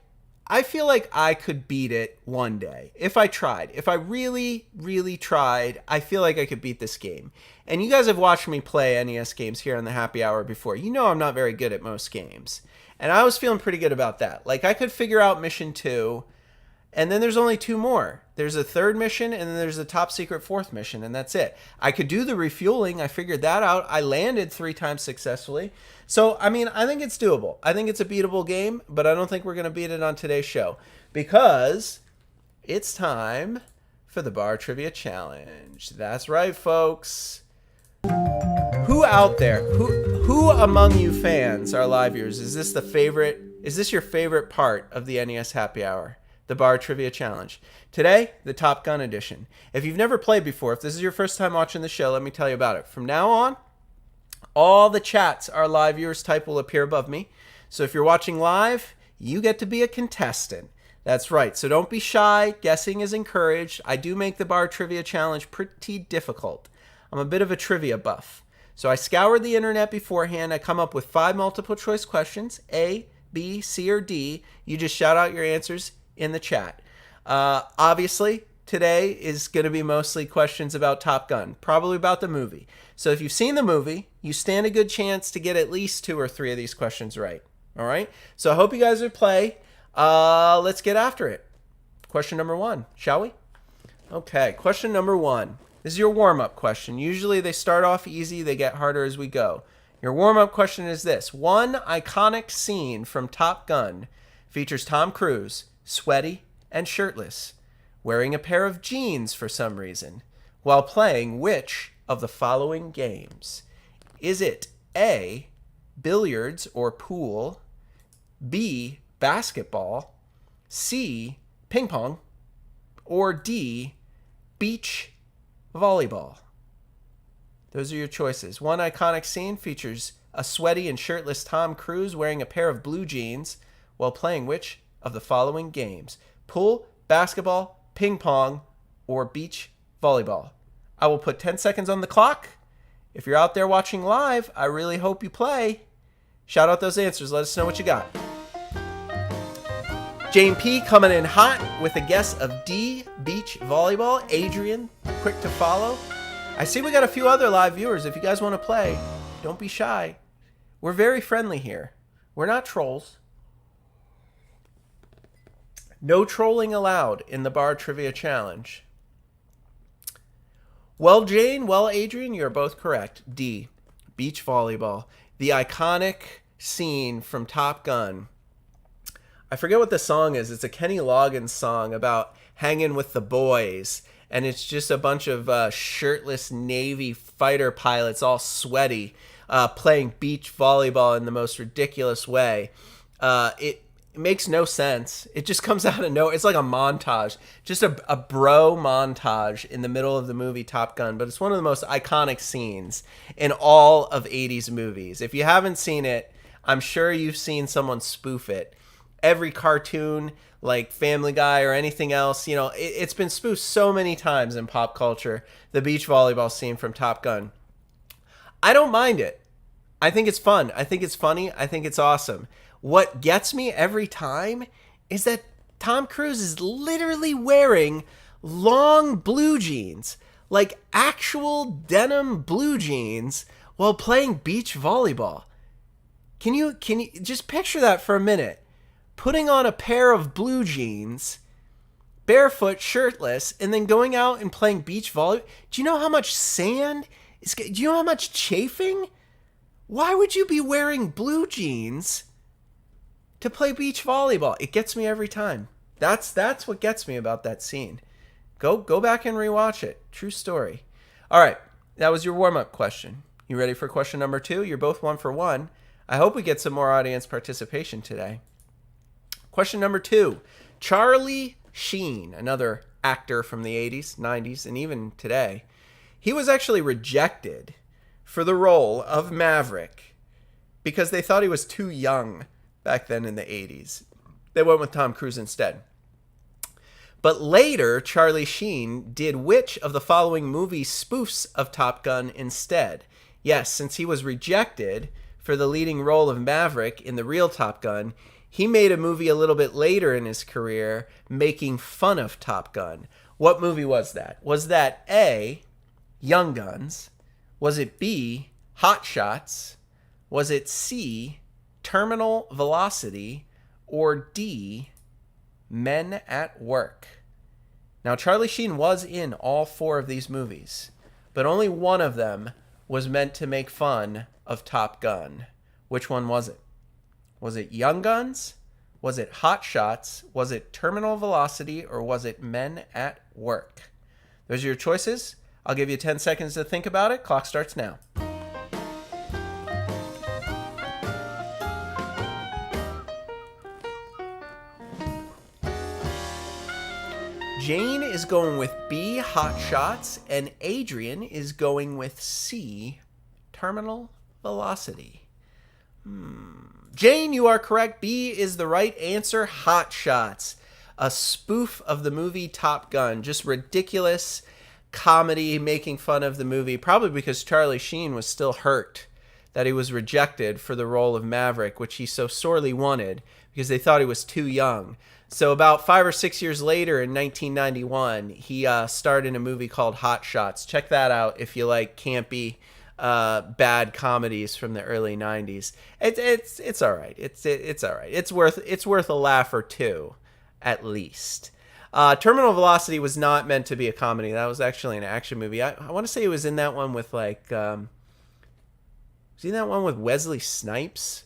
I could beat it one day if I tried. If I really, really tried, I feel like I could beat this game. And you guys have watched me play NES games here on the Happy Hour before. You know I'm not very good at most games. And I was feeling pretty good about that. Like, I could figure out mission 2, and then there's only 2 more. There's a 3rd mission, and then there's a top secret 4th mission, and that's it. I could do the refueling. I figured that out. I landed 3 times successfully. So, I mean, I think it's doable. I think it's a beatable game, but I don't think we're going to beat it on today's show. Because it's time for the Bar Trivia Challenge. That's right, folks. Who out there, who among you fans, our live viewers, is this your favorite part of the NES Happy Hour? The Bar Trivia Challenge. Today, the Top Gun edition. If you've never played before, if this is your first time watching the show, let me tell you about it. From now on, all the chats our live viewers type will appear above me. So if you're watching live, you get to be a contestant. That's right. So don't be shy. Guessing is encouraged. I do make the Bar Trivia Challenge pretty difficult. I'm a bit of a trivia buff. So I scoured the internet beforehand. I come up with 5 multiple choice questions, A, B, C, or D. You just shout out your answers in the chat. Obviously, today is going to be mostly questions about Top Gun, probably about the movie. So if you've seen the movie, you stand a good chance to get at least 2 or 3 of these questions right. All right? So I hope you guys would play. Let's get after it. Question number 1, shall we? Okay, question number 1. This is your warm-up question. Usually they start off easy, they get harder as we go. Your warm-up question is this. One iconic scene from Top Gun features Tom Cruise, sweaty and shirtless, wearing a pair of jeans for some reason, while playing which of the following games? Is it A, billiards or pool, B, basketball, C, ping pong, or D, beach volleyball? Those are your choices. One iconic scene features a sweaty and shirtless Tom Cruise wearing a pair of blue jeans while playing which of the following games? Pool, basketball, ping pong, or beach volleyball? I will put 10 seconds on the clock. If you're out there watching live, I really hope you play. Shout out those answers. Let us know what you got. Jane P. coming in hot with a guess of D, beach volleyball. Adrian, quick to follow. I see we got a few other live viewers. If you guys want to play, don't be shy. We're very friendly here. We're not trolls. No trolling allowed in the bar trivia challenge. Well, Jane, well, Adrian, you're both correct. D, beach volleyball. The iconic scene from Top Gun. I forget what the song is. It's a Kenny Loggins song about hanging with the boys. And it's just a bunch of shirtless Navy fighter pilots, all sweaty, playing beach volleyball in the most ridiculous way. It makes no sense. It just comes out of nowhere. It's like a montage, just a bro montage in the middle of the movie Top Gun. But it's one of the most iconic scenes in all of 80s movies. If you haven't seen it, I'm sure you've seen someone spoof it. Every cartoon, like Family Guy or anything else, it's been spoofed so many times in pop culture. The beach volleyball scene from Top Gun. I don't mind it. I think it's fun. I think it's funny. I think it's awesome. What gets me every time is that Tom Cruise is literally wearing long blue jeans, like actual denim blue jeans, while playing beach volleyball. Can you just picture that for a minute? Putting on a pair of blue jeans, barefoot, shirtless, and then going out and playing beach volleyball. Do you know how much sand do you know how much chafing? Why would you be wearing blue jeans to play beach volleyball? It gets me every time. That's what gets me about that scene. Go back and rewatch it. True story. All right, that was your warm-up question. You ready for question number 2? You're both 1 for 1. I hope we get some more audience participation today. Question number 2. Charlie Sheen, another actor from the 80s, 90s, and even today. He was actually rejected for the role of Maverick because they thought he was too young back then in the 80s. They went with Tom Cruise instead. But later, Charlie Sheen did which of the following movie spoofs of Top Gun instead? Yes, since he was rejected for the leading role of Maverick in the real Top Gun, he made a movie a little bit later in his career making fun of Top Gun. What movie was that? Was that A, Young Guns? Was it B, Hot Shots? Was it C, Terminal Velocity? Or D, Men at Work? Now, Charlie Sheen was in all 4 of these movies, but only one of them was meant to make fun of Top Gun. Which one was it? Was it Young Guns? Was it Hot Shots? Was it Terminal Velocity? Or was it Men at Work? Those are your choices. I'll give you 10 seconds to think about it. Clock starts now. Jane is going with B, Hot Shots, and Adrian is going with C, Terminal Velocity. Jane, you are correct. B is the right answer. Hot Shots, a spoof of the movie Top Gun. Just ridiculous comedy making fun of the movie, probably because Charlie Sheen was still hurt that he was rejected for the role of Maverick, which he so sorely wanted because they thought he was too young. So about 5 or 6 years later in 1991, he starred in a movie called Hot Shots. Check that out if you like campy bad comedies from the early 90s. It's all right. It's all right. It's worth a laugh or two at least. Terminal Velocity was not meant to be a comedy. That was actually an action movie. I want to say it was in that one with was he in that one with Wesley Snipes?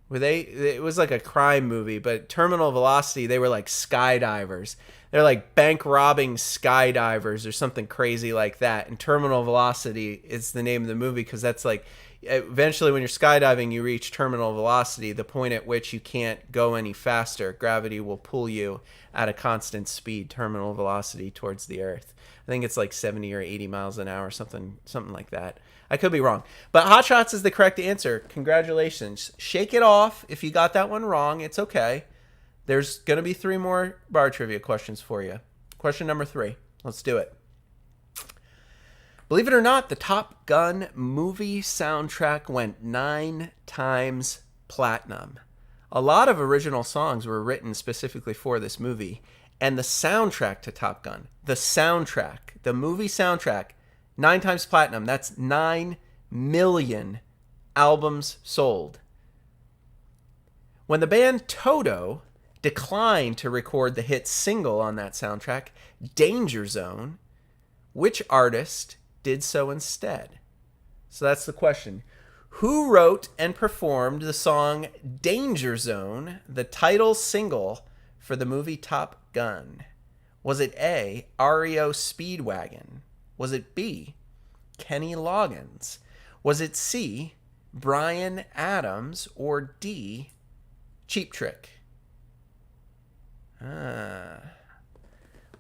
It was like a crime movie, but Terminal Velocity, they were like skydivers. They're like bank robbing skydivers or something crazy like that. And Terminal Velocity is the name of the movie because that's like, eventually when you're skydiving, you reach terminal velocity, the point at which you can't go any faster. Gravity will pull you at a constant speed, terminal velocity towards the Earth. I think it's like 70 or 80 miles an hour, something like that. I could be wrong. But Hot Shots is the correct answer. Congratulations. Shake it off if you got that one wrong. It's okay. There's going to be 3 more bar trivia questions for you. Question number 3. Let's do it. Believe it or not, the Top Gun movie soundtrack went 9 times platinum. A lot of original songs were written specifically for this movie. And the soundtrack to Top Gun, the movie soundtrack, 9 times platinum. That's 9 million albums sold. When the band Toto declined to record the hit single on that soundtrack, Danger Zone, which artist did so instead? So that's the question. Who wrote and performed the song Danger Zone, the title single for the movie Top Gun? Was it A, REO Speedwagon? Was it B, Kenny Loggins? Was it C, Bryan Adams? Or D, Cheap Trick? What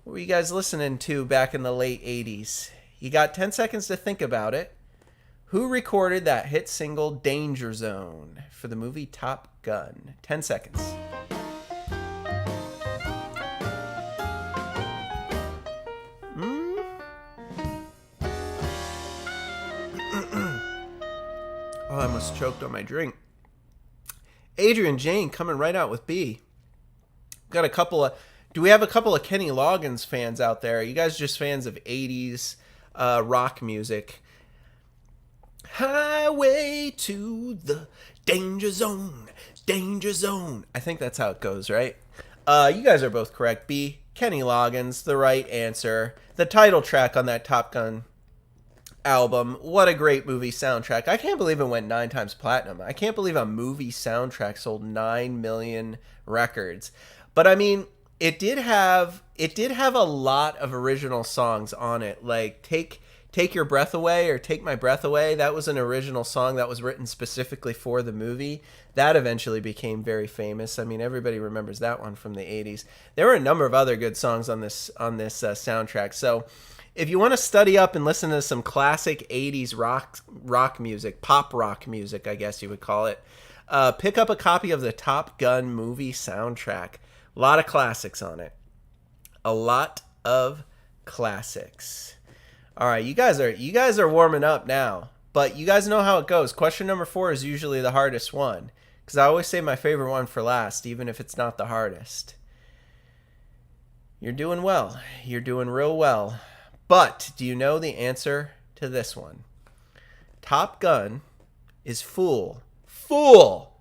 were you guys listening to back in the late 80s? You got 10 seconds to think about it. Who recorded that hit single Danger Zone for the movie Top Gun? 10 seconds. Oh, I almost choked on my drink. Adrian Jane coming right out with B. Got a couple of... Do we have a couple of Kenny Loggins fans out there? Are you guys just fans of 80s rock music? Highway to the danger zone, danger zone. I think that's how it goes, right? You guys are both correct. B, Kenny Loggins, the right answer. The title track on that Top Gun album. What a great movie soundtrack. I can't believe it went 9 times platinum. I can't believe a movie soundtrack sold 9 million records. But I mean, it did have a lot of original songs on it. Like Take Your Breath Away or Take My Breath Away. That was an original song that was written specifically for the movie. That eventually became very famous. I mean, everybody remembers that one from the 80s. There were a number of other good songs on this soundtrack. So if you want to study up and listen to some classic 80s rock music, pop rock music, I guess you would call it, pick up a copy of the Top Gun movie soundtrack. A lot of classics on it. A lot of classics. All right, you guys are warming up now, but you guys know how it goes. Question number 4 is usually the hardest one, because I always save my favorite one for last, even if it's not the hardest. You're doing well. You're doing real well. But do you know the answer to this one? Top Gun is full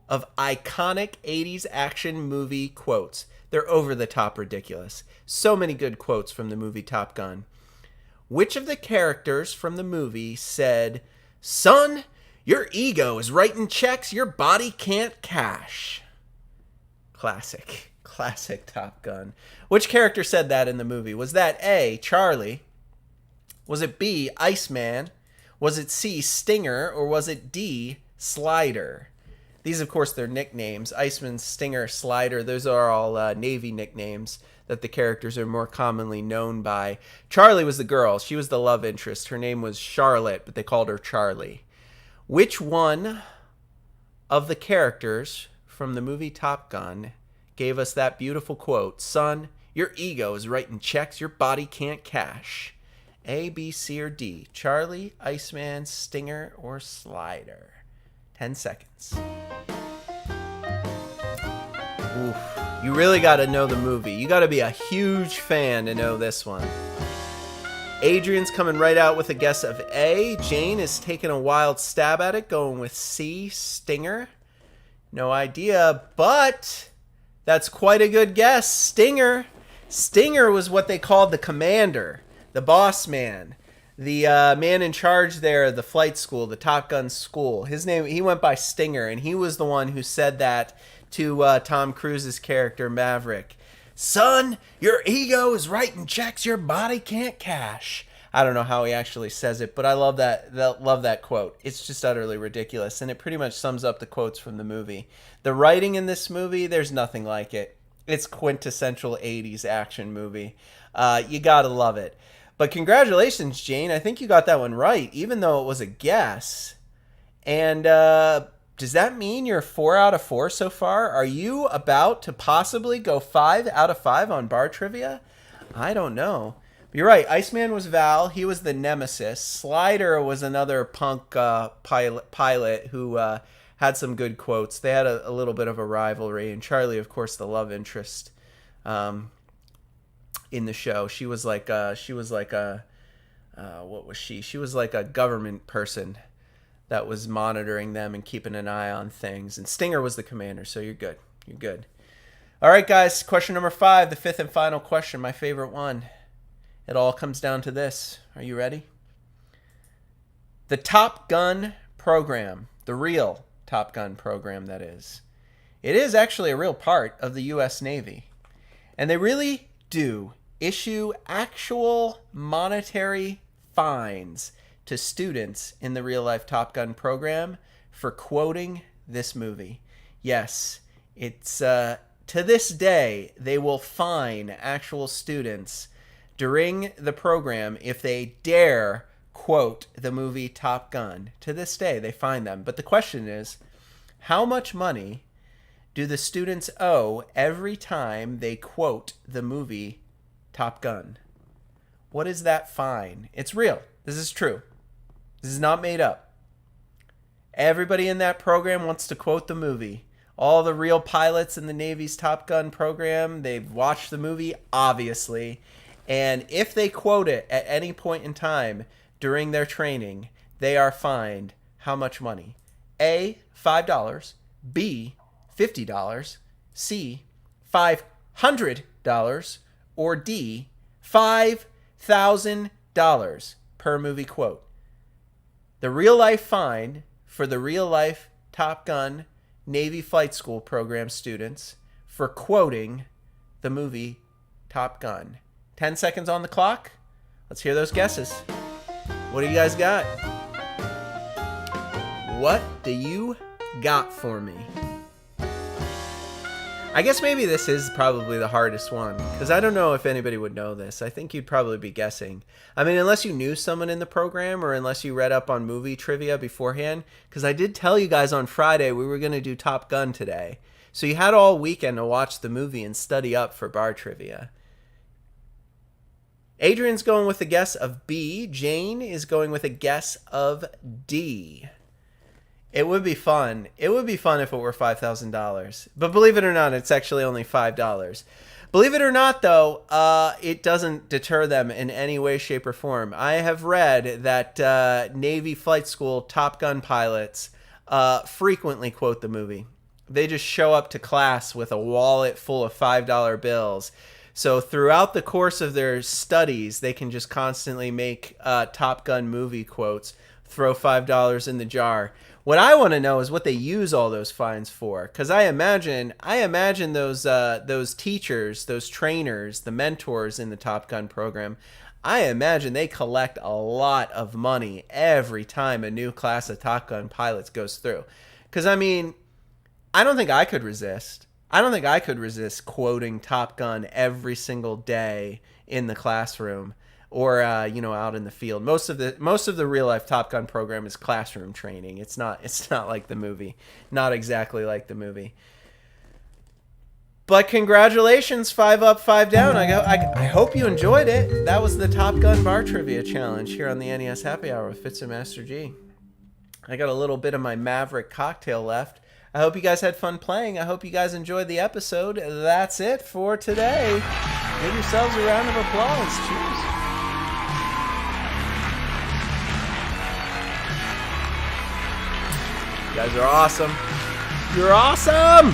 of iconic 80s action movie quotes. They're over the top ridiculous. So many good quotes from the movie Top Gun. Which of the characters from the movie said, "Son, your ego is writing checks your body can't cash"? Classic Top Gun. Which character said that in the movie? Was that A, Charlie? Was it B, Iceman? Was it C, Stinger? Or was it D, Slider? These, of course, they're nicknames. Iceman, Stinger, Slider, those are all Navy nicknames that the characters are more commonly known by. Charlie was the girl. She was the love interest. Her name was Charlotte, but they called her Charlie. Which one of the characters from the movie Top Gun gave us that beautiful quote, "Son, your ego is writing checks your body can't cash"? A, B, C, or D? Charlie, Iceman, Stinger, or Slider? 10 seconds. Oof. You really got to know the movie. You got to be a huge fan to know this one. Adrian's coming right out with a guess of A. Jane is taking a wild stab at it, going with C, Stinger. No idea, but that's quite a good guess. Stinger. Stinger was what they called the commander, the boss man, the man in charge there of the flight school, the Top Gun school. His name, he went by Stinger, and he was the one who said that to Tom Cruise's character, Maverick. "Son, your ego is writing checks your body can't cash." I don't know how he actually says it, but I love that quote. It's just utterly ridiculous, and it pretty much sums up the quotes from the movie. The writing in this movie, there's nothing like it. It's quintessential 80s action movie. You gotta love it. But congratulations, Jane. I think you got that one right, even though it was a guess. And does that mean you're 4 out of 4 so far? Are you about to possibly go 5 out of 5 on bar trivia? I don't know. But you're right. Iceman was Val. He was the nemesis. Slider was another punk pilot who had some good quotes. They had a little bit of a rivalry. And Charlie, of course, the love interest in the show. She was like what was she? She was like a government person that was monitoring them and keeping an eye on things. And Stinger was the commander, so you're good. You're good. All right, guys, question number 5, the 5th and final question, my favorite one. It all comes down to this. Are you ready? The Top Gun program, the real Top Gun program, that is. It is actually a real part of the U.S. Navy. And they really do issue actual monetary fines to students in the real-life Top Gun program for quoting this movie. Yes, it's to this day, they will fine actual students during the program if they dare quote the movie Top Gun. To this day, they fine them. But the question is, how much money do the students owe every time they quote the movie Top Gun? What is that fine? It's real. This is true. This is not made up. Everybody in that program wants to quote the movie. All the real pilots in the Navy's Top Gun program, they've watched the movie, obviously. And if they quote it at any point in time during their training, they are fined how much money? A, $5. B, $50. C, $500. Or D, $5,000 per movie quote. The real-life fine for the real-life Top Gun Navy Flight School program students for quoting the movie Top Gun. 10 seconds on the clock. Let's hear those guesses. What do you guys got? What do you got for me? I guess maybe this is probably the hardest one, because I don't know if anybody would know this. I think you'd probably be guessing. I mean, unless you knew someone in the program or unless you read up on movie trivia beforehand, because I did tell you guys on Friday we were going to do Top Gun today. So you had all weekend to watch the movie and study up for bar trivia. Adrian's going with a guess of B. Jane is going with a guess of D. It would be fun. It would be fun if it were $5,000. But believe it or not, it's actually only $5. Believe it or not, though, it doesn't deter them in any way, shape, or form. I have read that Navy Flight School Top Gun pilots frequently quote the movie. They just show up to class with a wallet full of $5 bills. So throughout the course of their studies, they can just constantly make Top Gun movie quotes, throw $5 in the jar. What I want to know is what they use all those fines for, because I imagine those teachers, those trainers, the mentors in the Top Gun program, I imagine they collect a lot of money every time a new class of Top Gun pilots goes through. Because, I mean, I don't think I could resist. I don't think I could resist quoting Top Gun every single day in the classroom or out in the field. Most of the real life Top Gun program is classroom training. It's not like the movie. Not exactly like the movie. But congratulations, 5 up, 5 down. I hope you enjoyed it. That was the Top Gun Bar Trivia Challenge here on the NES Happy Hour with Fitz and Master G. I got a little bit of my Maverick cocktail left. I hope you guys had fun playing. I hope you guys enjoyed the episode. That's it for today. Give yourselves a round of applause. Cheers. You guys are awesome. You're awesome!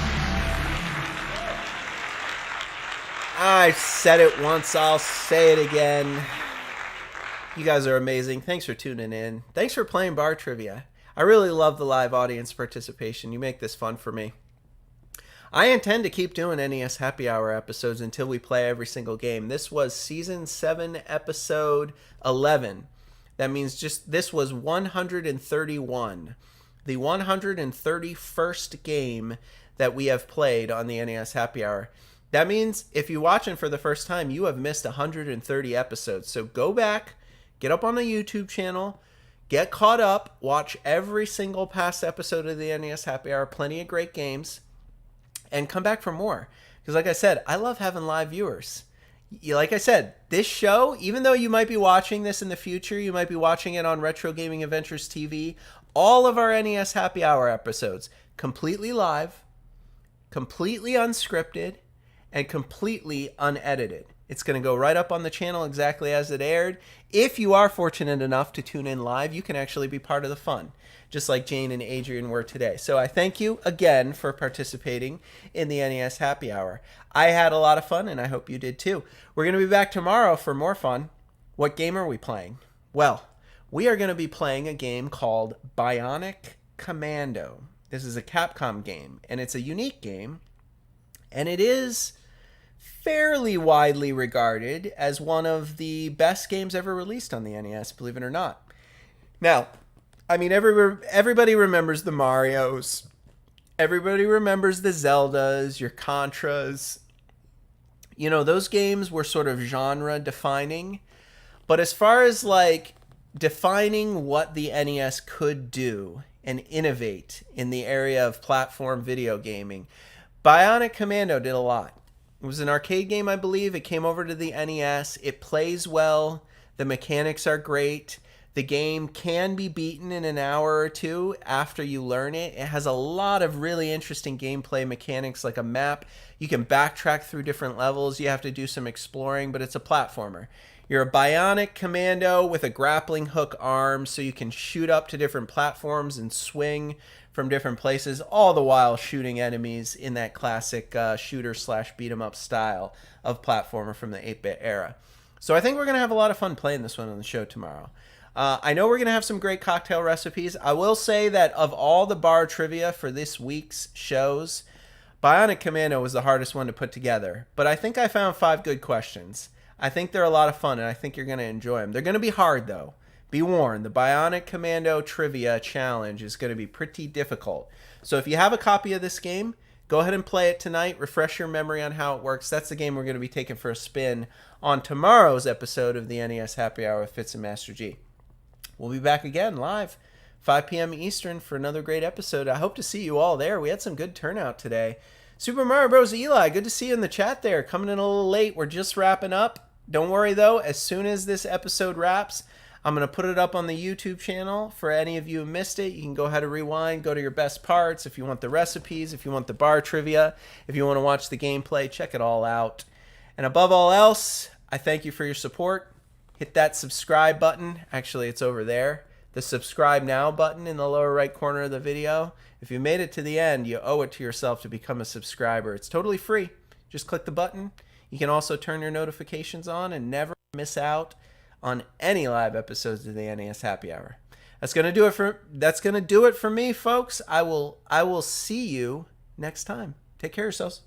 I said it once, I'll say it again. You guys are amazing. Thanks for tuning in. Thanks for playing bar trivia. I really love the live audience participation. You make this fun for me. I intend to keep doing NES Happy Hour episodes until we play every single game. This was Season 7, Episode 11. That means this was 131. The 131st game that we have played on the NES Happy Hour. That means if you're watching for the first time, you have missed 130 episodes. So go back, get up on the YouTube channel, get caught up, watch every single past episode of the NES Happy Hour, plenty of great games, and come back for more. Because like I said, I love having live viewers. Like I said, this show, even though you might be watching this in the future, you might be watching it on Retro Gaming Adventures TV, all of our NES Happy Hour episodes, completely live, completely unscripted, and completely unedited. It's going to go right up on the channel exactly as it aired. If you are fortunate enough to tune in live, you can actually be part of the fun, just like Jane and Adrian were today. So I thank you again for participating in the NES Happy Hour. I had a lot of fun, and I hope you did too. We're going to be back tomorrow for more fun. What game are we playing? Well, we are going to be playing a game called Bionic Commando. This is a Capcom game, and it's a unique game, and it is fairly widely regarded as one of the best games ever released on the NES, believe it or not. Now, I mean, everybody remembers the Marios. Everybody remembers the Zeldas, your Contras. You know, those games were sort of genre defining. But as far as like defining what the NES could do and innovate in the area of platform video gaming, Bionic Commando did a lot. It was an arcade game, I believe. It came over to the NES. It plays well. The mechanics are great. The game can be beaten in an hour or two after you learn it. It has a lot of really interesting gameplay mechanics, like a map. You can backtrack through different levels. You have to do some exploring, but it's a platformer. You're a bionic commando with a grappling hook arm, so you can shoot up to different platforms and swing from different places, all the while shooting enemies in that classic shooter/beat-em-up style of platformer from the 8-bit era. So I think we're going to have a lot of fun playing this one on the show tomorrow. I know we're going to have some great cocktail recipes. I will say that of all the bar trivia for this week's shows, Bionic Commando was the hardest one to put together. But I think I found 5 good questions. I think they're a lot of fun, and I think you're going to enjoy them. They're going to be hard, though. Be warned, the Bionic Commando Trivia Challenge is going to be pretty difficult. So if you have a copy of this game, go ahead and play it tonight. Refresh your memory on how it works. That's the game we're going to be taking for a spin on tomorrow's episode of the NES Happy Hour with Fitz and Master G. We'll be back again live, 5 p.m. Eastern for another great episode. I hope to see you all there. We had some good turnout today. Super Mario Bros. Eli, good to see you in the chat there. Coming in a little late. We're just wrapping up. Don't worry, though. As soon as this episode wraps, I'm going to put it up on the YouTube channel. For any of you who missed it, you can go ahead and rewind, go to your best parts. If you want the recipes, if you want the bar trivia, if you want to watch the gameplay, check it all out. And above all else, I thank you for your support. Hit that subscribe button. Actually, it's over there. The subscribe now button in the lower right corner of the video. If you made it to the end, you owe it to yourself to become a subscriber. It's totally free. Just click the button. You can also turn your notifications on and never miss out on any live episodes of the NES Happy Hour. That's gonna do it for me, folks. I will see you next time. Take care of yourselves.